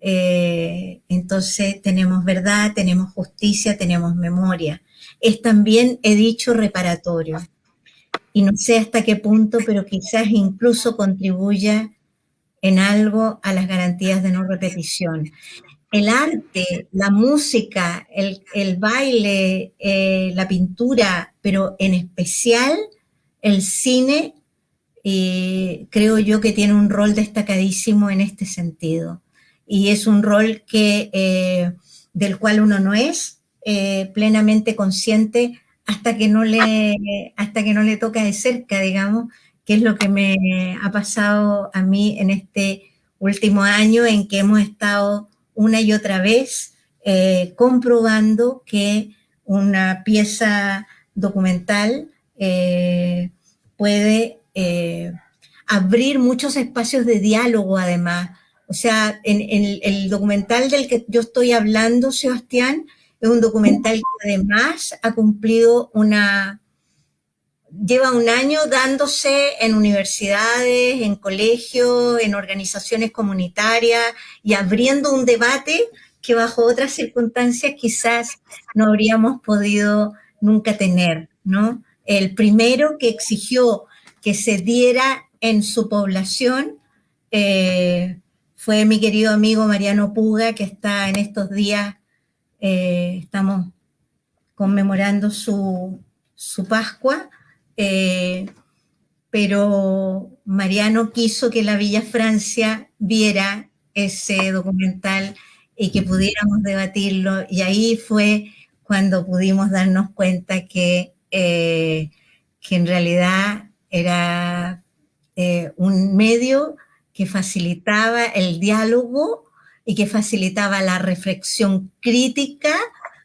Entonces, tenemos verdad, tenemos justicia, tenemos memoria. Es también, he dicho, reparatorio. Y no sé hasta qué punto, pero quizás incluso contribuya en algo a las garantías de no repetición. El arte, la música, el baile, la pintura, pero en especial el cine, creo yo que tiene un rol destacadísimo en este sentido. Y es un rol del cual uno no es plenamente consciente hasta que no le toca de cerca, digamos, que es lo que me ha pasado a mí en este último año en que hemos estado una y otra vez comprobando que una pieza documental puede abrir muchos espacios de diálogo además. O sea, en el documental del que yo estoy hablando, Sebastián, es un documental que además ha cumplido lleva un año dándose en universidades, en colegios, en organizaciones comunitarias y abriendo un debate que bajo otras circunstancias quizás no habríamos podido nunca tener, ¿no? El primero que exigió que se diera en su población fue mi querido amigo Mariano Puga, que está en estos días, estamos conmemorando su Pascua, pero Mariano quiso que la Villa Francia viera ese documental y que pudiéramos debatirlo, y ahí fue cuando pudimos darnos cuenta que en realidad era un medio que facilitaba el diálogo y que facilitaba la reflexión crítica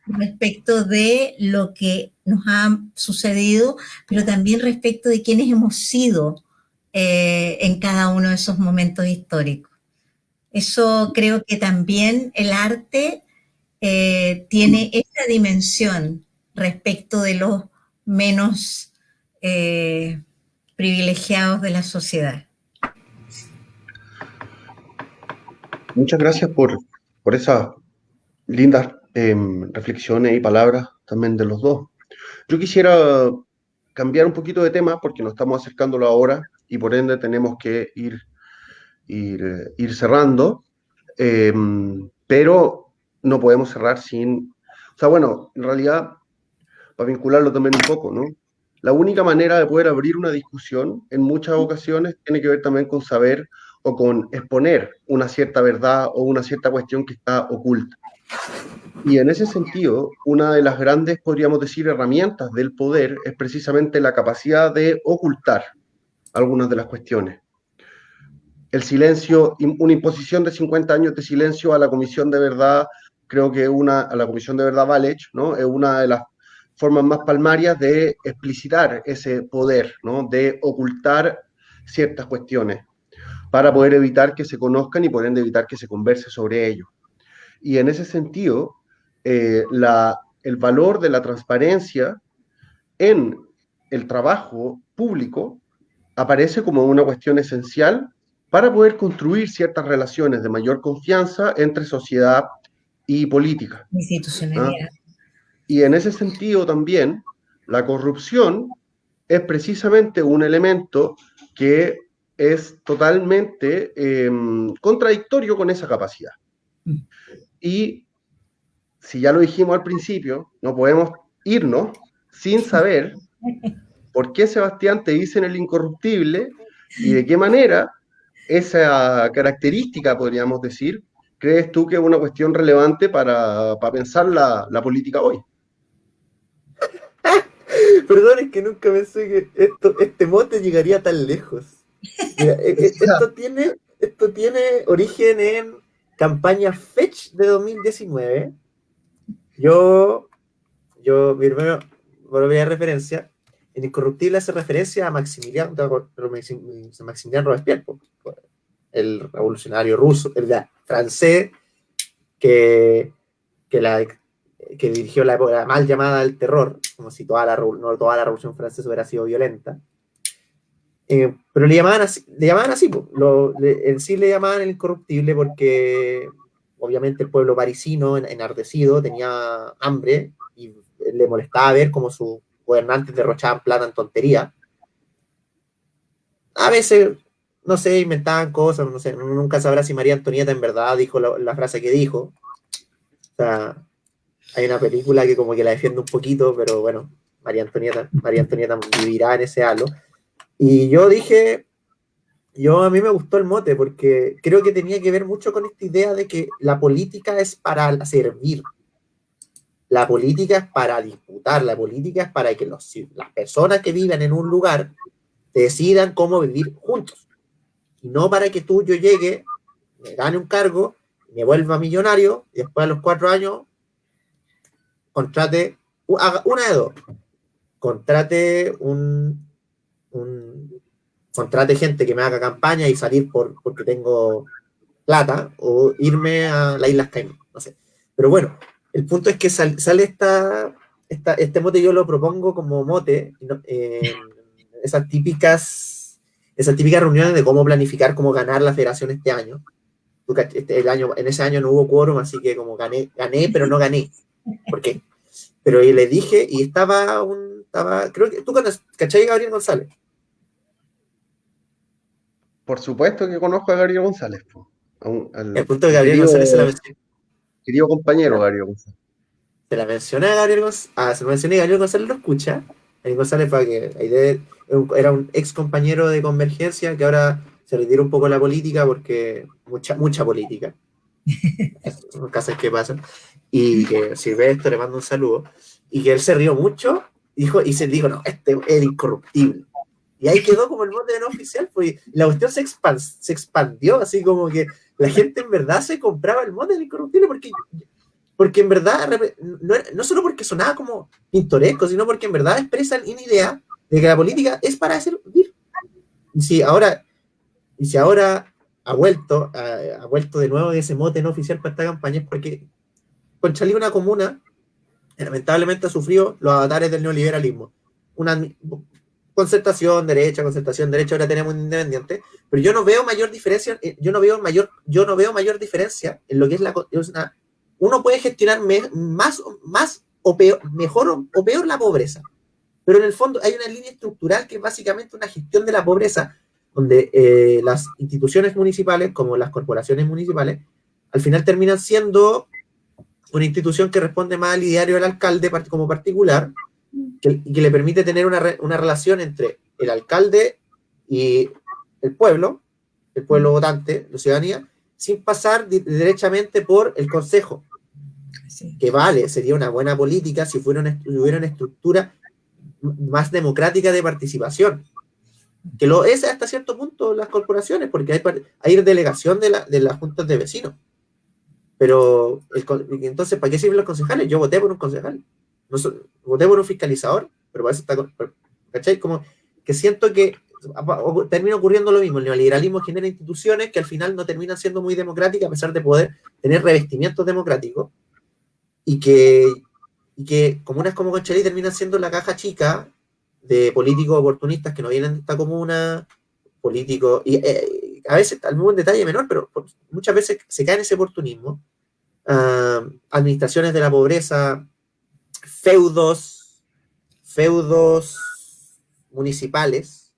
respecto de lo que nos ha sucedido, pero también respecto de quiénes hemos sido en cada uno de esos momentos históricos. Eso creo que también el arte tiene esa dimensión respecto de los menos privilegiados de la sociedad. Muchas gracias por esas lindas reflexiones y palabras también de los dos. Yo quisiera cambiar un poquito de tema porque nos estamos acercando a la hora y por ende tenemos que ir cerrando, pero no podemos cerrar sin... O sea, bueno, en realidad, para vincularlo también un poco, ¿no? la única manera de poder abrir una discusión en muchas ocasiones tiene que ver también con saber o con exponer una cierta verdad o una cierta cuestión que está oculta. Y en ese sentido, una de las grandes, podríamos decir, herramientas del poder es precisamente la capacidad de ocultar algunas de las cuestiones. El silencio, una imposición de 50 años de silencio a la Comisión de Verdad, creo que a la Comisión de Verdad Valech, ¿no? Es una de las formas más palmarias de explicitar ese poder, ¿no? De ocultar ciertas cuestiones para poder evitar que se conozcan y por ende evitar que se converse sobre ello. Y en ese sentido, el valor de la transparencia en el trabajo público aparece como una cuestión esencial para poder construir ciertas relaciones de mayor confianza entre sociedad y política. Institucionalidad. Y en ese sentido también, la corrupción es precisamente un elemento que es totalmente contradictorio con esa capacidad. Y si ya lo dijimos al principio, no podemos irnos sin saber por qué Sebastián te dicen el incorruptible y de qué manera esa característica, podríamos decir, crees tú que es una cuestión relevante para pensar la política hoy. Perdón, es que nunca pensé que este mote llegaría tan lejos. Mira, esto tiene origen en campaña Fetch de 2019. Yo primero, volví a referencia. En Incorruptible hace referencia a Maximiliano Robespierre, el revolucionario ruso, el francés, que dirigió la época mal llamada del terror, como si no toda la revolución francesa hubiera sido violenta. Pero le llamaban así, en sí le llamaban el incorruptible porque obviamente el pueblo parisino enardecido tenía hambre y le molestaba ver cómo sus gobernantes derrochaban plata en tontería. A veces, no sé, inventaban cosas, no sé, nunca sabrá si María Antonieta en verdad dijo la frase que dijo. O sea, hay una película que como que la defiende un poquito, pero bueno, María Antonieta vivirá en ese halo. Y a mí me gustó el mote porque creo que tenía que ver mucho con esta idea de que la política es para servir. La política es para disputar, la política es para que las personas que viven en un lugar decidan cómo vivir juntos. Y no para que yo llegue, me gane un cargo, me vuelva millonario y después a los 4 años contrate, una de dos, contrate contrate gente que me haga campaña y salir porque tengo plata o irme a las Islas Caimán, no sé. Pero bueno, el punto es que sale este mote, yo lo propongo como mote, esas típicas reuniones de cómo planificar, cómo ganar la federación este año. En ese año no hubo quórum, así que como gané, pero no gané. ¿Por qué? Pero le dije, y creo que tú ¿cachai a Gabriel González? Por supuesto que conozco a Gabriel González. El punto de Gabriel González se la mencioné. Querido compañero Gabriel González. Se la mencioné a Gabriel González. Se lo mencioné a Gabriel González, lo escucha. Gabriel González era un ex compañero de Convergencia que ahora se retira un poco de la política porque mucha política. Casos que pasan. Y que si ve esto le mando un saludo. Y que él se rió mucho y se dijo, no, este es incorruptible. Y ahí quedó como el mote no oficial, pues, y la cuestión se expandió, así como que la gente en verdad se compraba el mote del incorruptible porque en verdad, no solo porque sonaba como pintoresco, sino porque en verdad expresan una idea de que la política es para servir. Y si ahora ha vuelto de nuevo ese mote no oficial para esta campaña, es porque Conchalí, una comuna, lamentablemente ha sufrido los avatares del neoliberalismo. Una concertación derecha, ahora tenemos un independiente, pero yo no veo mayor diferencia, en lo que es uno puede gestionar más o peor, mejor o peor la pobreza, pero en el fondo hay una línea estructural que es básicamente una gestión de la pobreza, donde las instituciones municipales, como las corporaciones municipales, al final terminan siendo una institución que responde más al ideario del alcalde como particular, que le permite tener una relación entre el alcalde y el pueblo votante, la ciudadanía, sin pasar derechamente por el consejo. Sí. Que vale, sería una buena política si hubiera una estructura más democrática de participación. Que lo es hasta cierto punto las corporaciones, porque hay delegación de las juntas de vecinos. Pero, entonces, ¿para qué sirven los concejales? Yo voté por un concejal. No voté por un fiscalizador, pero para eso está... ¿Cachai? Como que siento que termina ocurriendo lo mismo. El neoliberalismo genera instituciones que al final no terminan siendo muy democráticas, a pesar de poder tener revestimientos democráticos, y que comunas como Conchalí terminan siendo la caja chica de políticos oportunistas que no vienen de esta comuna, políticos, y a veces, al menos un detalle menor, pero muchas veces se cae en ese oportunismo. Administraciones de la pobreza, feudos municipales,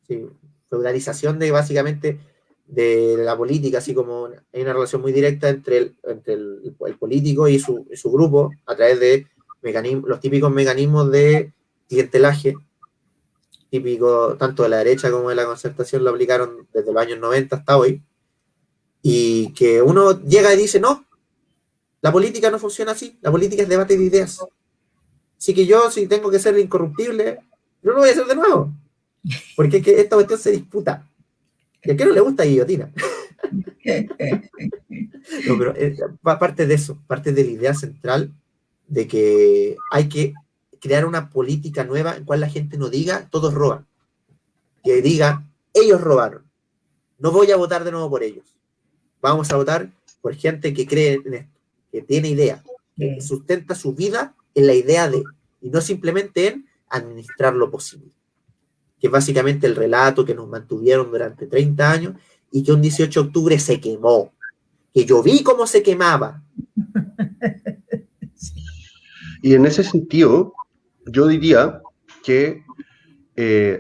¿sí? Feudalización de básicamente de la política, así como hay una relación muy directa entre el político y su grupo a través de los típicos mecanismos de clientelaje, típico tanto de la derecha como de la concertación, lo aplicaron desde los años 90 hasta hoy, y que uno llega y dice, no, la política no funciona así, la política es debate de ideas. Así que yo, si tengo que ser incorruptible, no lo voy a hacer de nuevo, porque es que esta cuestión se disputa. Y a qué no le gusta guillotina. No, pero parte de eso, parte de la idea central de que hay que crear una política nueva en cual la gente no diga todos roban, que diga ellos robaron, no voy a votar de nuevo por ellos, vamos a votar por gente que cree en esto, que tiene idea, que sustenta su vida en la idea de, y no simplemente en administrar lo posible, que es básicamente el relato que nos mantuvieron durante 30 años y que un 18 de octubre se quemó, que yo vi cómo se quemaba. Y en ese sentido, yo diría que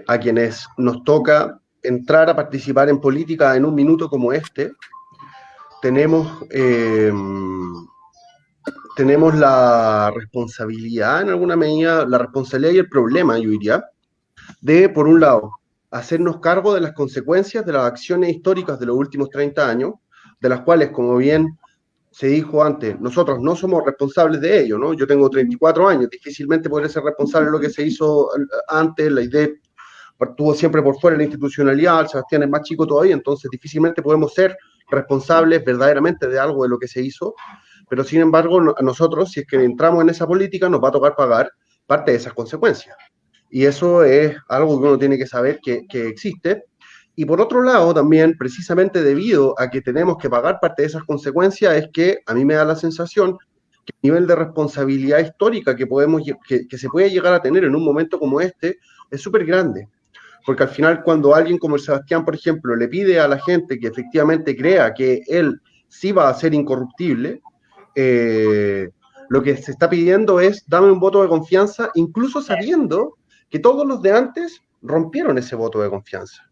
a quienes nos toca entrar a participar en política en un minuto como este, tenemos la responsabilidad, en alguna medida, la responsabilidad y el problema, yo diría, de, por un lado, hacernos cargo de las consecuencias de las acciones históricas de los últimos 30 años, de las cuales, como bien se dijo antes, nosotros no somos responsables de ello, ¿no? Yo tengo 34 años, difícilmente podré ser responsable de lo que se hizo antes, la idea estuvo siempre por fuera de la institucionalidad, Sebastián es más chico todavía, entonces difícilmente podemos ser responsables verdaderamente de algo de lo que se hizo, pero sin embargo a nosotros, si es que entramos en esa política, nos va a tocar pagar parte de esas consecuencias. Y eso es algo que uno tiene que saber que existe. Y por otro lado, también, precisamente debido a que tenemos que pagar parte de esas consecuencias, es que a mí me da la sensación que el nivel de responsabilidad histórica que se puede llegar a tener en un momento como este es súper grande. Porque al final, cuando alguien como el Sebastián, por ejemplo, le pide a la gente que efectivamente crea que él sí va a ser incorruptible, lo que se está pidiendo es dame un voto de confianza, incluso sabiendo que todos los de antes rompieron ese voto de confianza.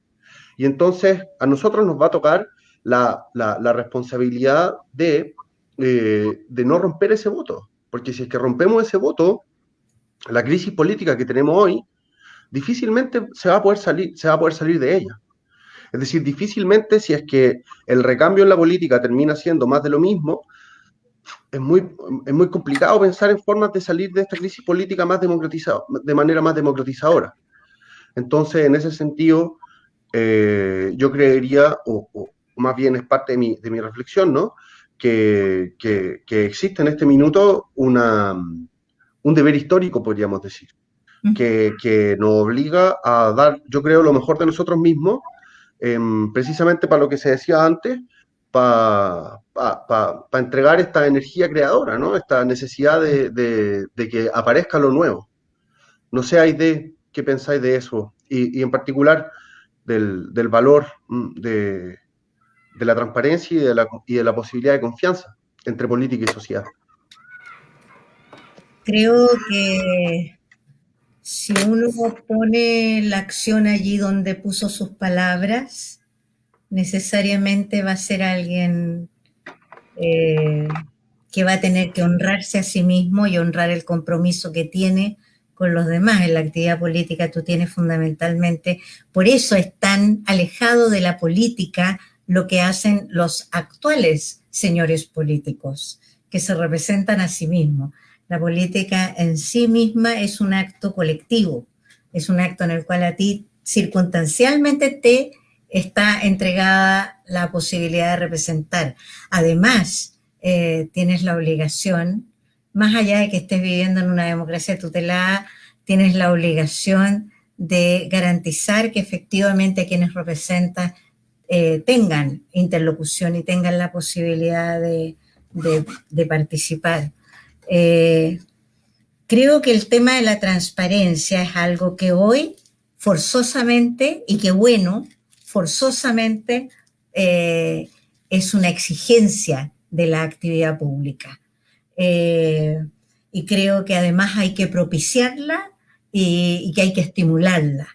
Y entonces a nosotros nos va a tocar la responsabilidad de no romper ese voto. Porque si es que rompemos ese voto, la crisis política que tenemos hoy, difícilmente se va a poder salir de ella. Es decir, difícilmente, si es que el recambio en la política termina siendo más de lo mismo, es muy complicado pensar en formas de salir de esta crisis política de manera más democratizadora. Entonces, en ese sentido, yo creería, o más bien es parte de mi reflexión, ¿no? Que existe en este minuto un deber histórico, podríamos decir, que nos obliga a dar, yo creo, lo mejor de nosotros mismos, precisamente para lo que se decía antes, para entregar esta energía creadora, ¿no? Esta necesidad de que aparezca lo nuevo. No sé, Aide, ¿qué pensáis de eso? Y en particular del valor de la transparencia y de la posibilidad de confianza entre política y sociedad. Creo que si uno pone la acción allí donde puso sus palabras, necesariamente va a ser alguien que va a tener que honrarse a sí mismo y honrar el compromiso que tiene con los demás. En la actividad política tú tienes fundamentalmente, por eso es tan alejado de la política lo que hacen los actuales señores políticos, que se representan a sí mismos. La política en sí misma es un acto colectivo, es un acto en el cual a ti circunstancialmente te está entregada la posibilidad de representar. Además, tienes la obligación, más allá de que estés viviendo en una democracia tutelada, tienes la obligación de garantizar que efectivamente quienes representan tengan interlocución y tengan la posibilidad de participar. Creo que el tema de la transparencia es algo que hoy forzosamente, y que bueno, forzosamente es una exigencia de la actividad pública. Y creo que además hay que propiciarla y que hay que estimularla,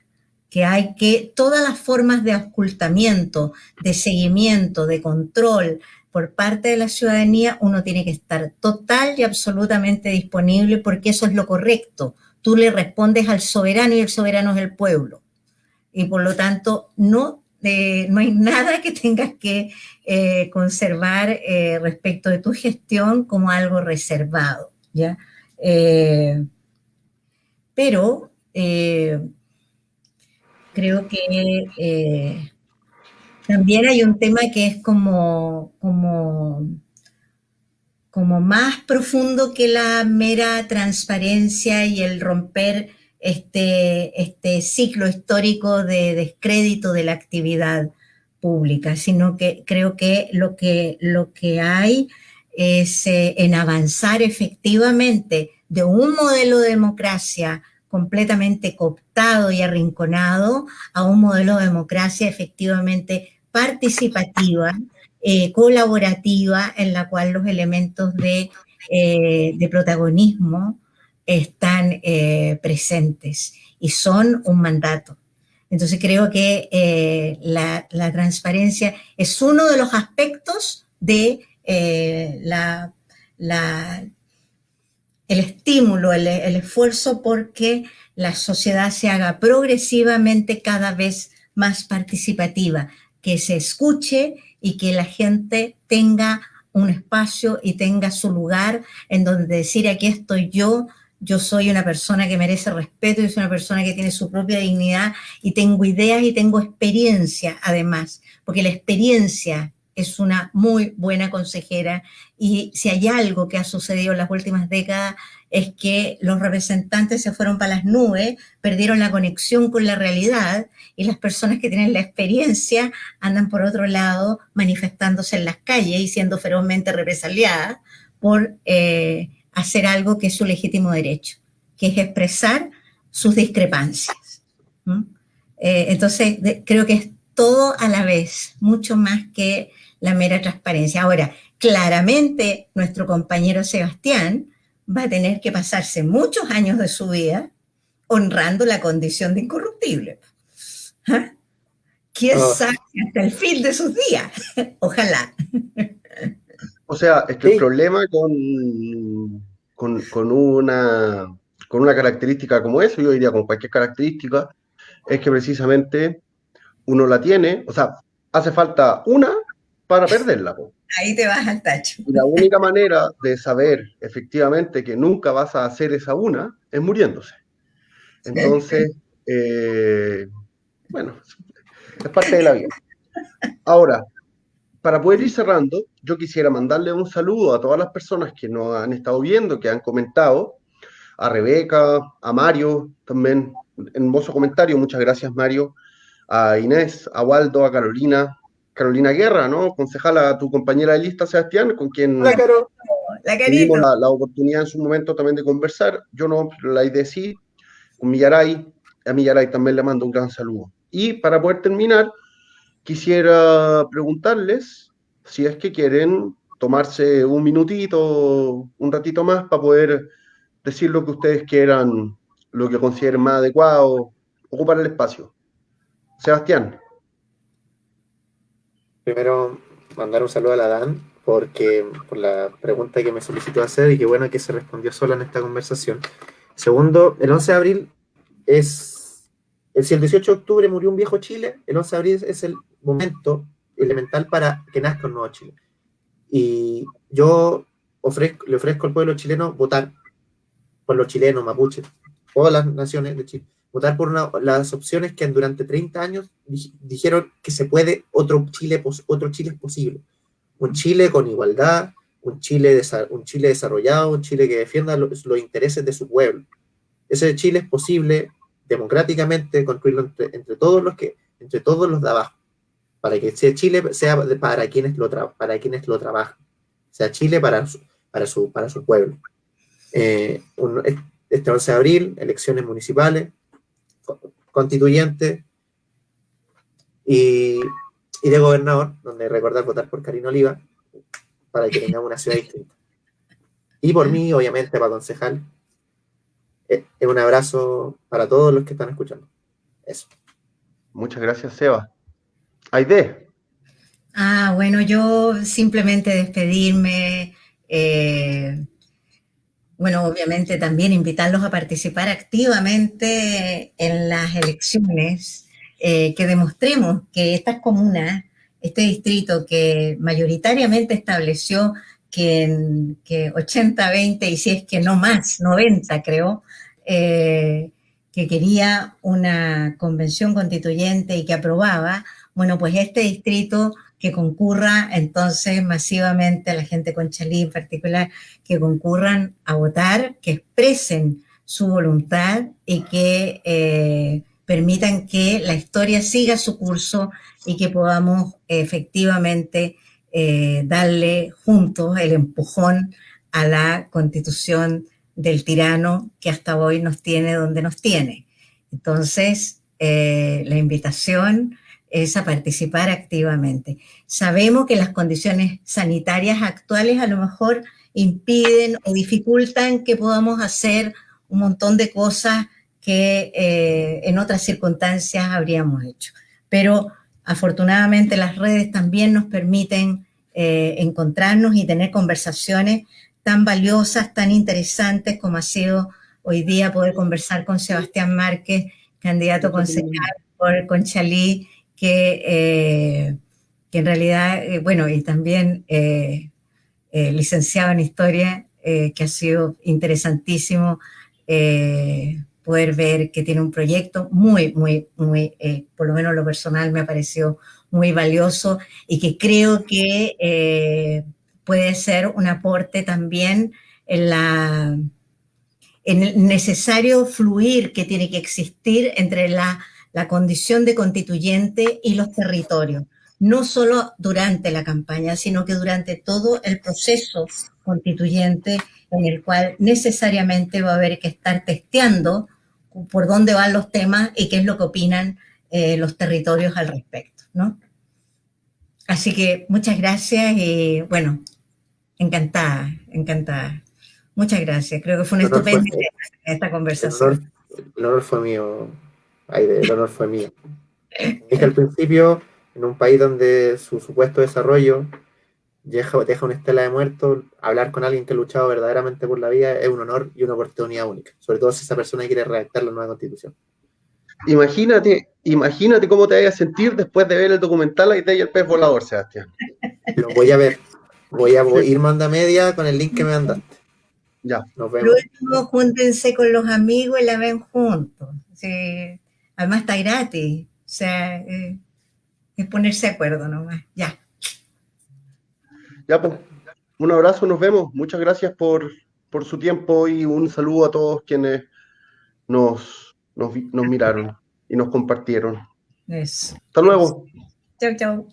que hay que, todas las formas de ocultamiento, de seguimiento, de control por parte de la ciudadanía, uno tiene que estar total y absolutamente disponible porque eso es lo correcto. Tú le respondes al soberano y el soberano es el pueblo. Y por lo tanto, no hay nada que tengas que conservar respecto de tu gestión como algo reservado, ¿ya? Pero creo que también hay un tema que es como más profundo que la mera transparencia y el romper este ciclo histórico de descrédito de la actividad pública, sino que creo que lo que hay es en avanzar efectivamente de un modelo de democracia completamente cooptado y arrinconado a un modelo de democracia efectivamente participativa, colaborativa, en la cual los elementos de protagonismo están presentes y son un mandato. Entonces creo que la transparencia es uno de los aspectos de el estímulo, el esfuerzo porque la sociedad se haga progresivamente cada vez más participativa, que se escuche y que la gente tenga un espacio y tenga su lugar en donde decir aquí estoy yo soy una persona que merece respeto, yo soy una persona que tiene su propia dignidad y tengo ideas y tengo experiencia además, porque la experiencia es una muy buena consejera y si hay algo que ha sucedido en las últimas décadas es que los representantes se fueron para las nubes, perdieron la conexión con la realidad y las personas que tienen la experiencia andan por otro lado manifestándose en las calles y siendo ferozmente represaliadas por hacer algo que es su legítimo derecho, que es expresar sus discrepancias. Entonces, creo que es todo a la vez, mucho más que la mera transparencia. Ahora, claramente nuestro compañero Sebastián va a tener que pasarse muchos años de su vida honrando la condición de incorruptible. ¿Ah? ¿Quién sabe hasta el fin de sus días? Ojalá. O sea, es que Sí. el problema con una característica como eso, yo diría con cualquier característica, es que precisamente uno la tiene, o sea, hace falta una para perderla. Ahí te vas al tacho. Y la única manera de saber efectivamente que nunca vas a hacer esa una es muriéndose. Entonces, bueno, es parte de la vida. Ahora, para poder ir cerrando, yo quisiera mandarle un saludo a todas las personas que nos han estado viendo, que han comentado, a Rebeca, a Mario, también, hermoso comentario, muchas gracias Mario, a Inés, a Waldo, a Carolina Guerra, ¿no? Concejala, tu compañera de lista, Sebastián, con quien Hola, Caro. La tuvimos Carito. la oportunidad en su momento también de conversar. Yo no, la idea sí, con Millaray, a Millaray también le mando un gran saludo. Y para poder terminar, quisiera preguntarles si es que quieren tomarse un minutito, un ratito más para poder decir lo que ustedes quieran, lo que consideren más adecuado, ocupar el espacio. Sebastián. Primero, mandar un saludo a la Dan por la pregunta que me solicitó hacer y qué bueno que se respondió sola en esta conversación. Segundo, el 11 de abril si el 18 de octubre murió un viejo Chile, el 11 de abril es el momento elemental para que nazca un nuevo Chile. Y yo le ofrezco al pueblo chileno votar por los chilenos, mapuches, todas las naciones de Chile, votar por las opciones que durante 30 años dijeron que se puede, otro Chile es posible. Un Chile con igualdad, un Chile desarrollado, un Chile que defienda los intereses de su pueblo. Ese Chile es posible democráticamente construirlo entre todos los de abajo, para que ese Chile sea para quienes lo trabajan, sea Chile para su pueblo. Este 11 de abril, elecciones municipales, constituyentes y de gobernador, donde recordar votar por Karina Oliva para que tengamos una ciudad distinta. Y por mí, obviamente, para concejal. Un abrazo para todos los que están escuchando. Eso. Muchas gracias, Seba. Aide. Bueno, yo simplemente despedirme. Bueno, obviamente también invitarlos a participar activamente en las elecciones, que demostremos que estas comunas, este distrito que mayoritariamente estableció que 80-20 y si es que no más, 90 creo, que quería una convención constituyente y que aprobaba, bueno, pues este distrito que concurra entonces masivamente, a la gente de Conchalí en particular, que concurran a votar, que expresen su voluntad y que permitan que la historia siga su curso y que podamos efectivamente darle juntos el empujón a la constitución del tirano que hasta hoy nos tiene donde nos tiene. Entonces, la invitación es a participar activamente. Sabemos que las condiciones sanitarias actuales a lo mejor impiden o dificultan que podamos hacer un montón de cosas que en otras circunstancias habríamos hecho. Pero afortunadamente las redes también nos permiten encontrarnos y tener conversaciones tan valiosas, tan interesantes como ha sido hoy día poder conversar con Sebastián Márquez, candidato concejal por Conchalí, que en realidad, bueno, y también licenciado en Historia, que ha sido interesantísimo poder ver que tiene un proyecto muy, por lo menos lo personal me pareció muy valioso y que creo que puede ser un aporte también en el necesario fluir que tiene que existir entre la condición de constituyente y los territorios, no solo durante la campaña, sino que durante todo el proceso constituyente en el cual necesariamente va a haber que estar testeando por dónde van los temas y qué es lo que opinan los territorios al respecto, ¿no? Así que muchas gracias y bueno, encantada. Muchas gracias, creo que fue una estupenda esta conversación. El honor fue mío, Aide, el honor fue mío. Dije al principio, en un país donde su supuesto desarrollo deja una estela de muertos, hablar con alguien que ha luchado verdaderamente por la vida es un honor y una oportunidad única, sobre todo si esa persona quiere redactar la nueva constitución. Imagínate cómo te vayas a sentir después de ver el documental Aide y el pez volador, Sebastián. Lo voy a ver. Voy a ir manda media con el link que me mandaste. Ya. Nos vemos. Luego júntense con los amigos y la ven juntos. Sí. Además está gratis. O sea, es ponerse de acuerdo nomás. Ya. Ya, pues. Un abrazo, nos vemos. Muchas gracias por su tiempo y un saludo a todos quienes nos miraron y nos compartieron. Eso. Hasta luego. Chau.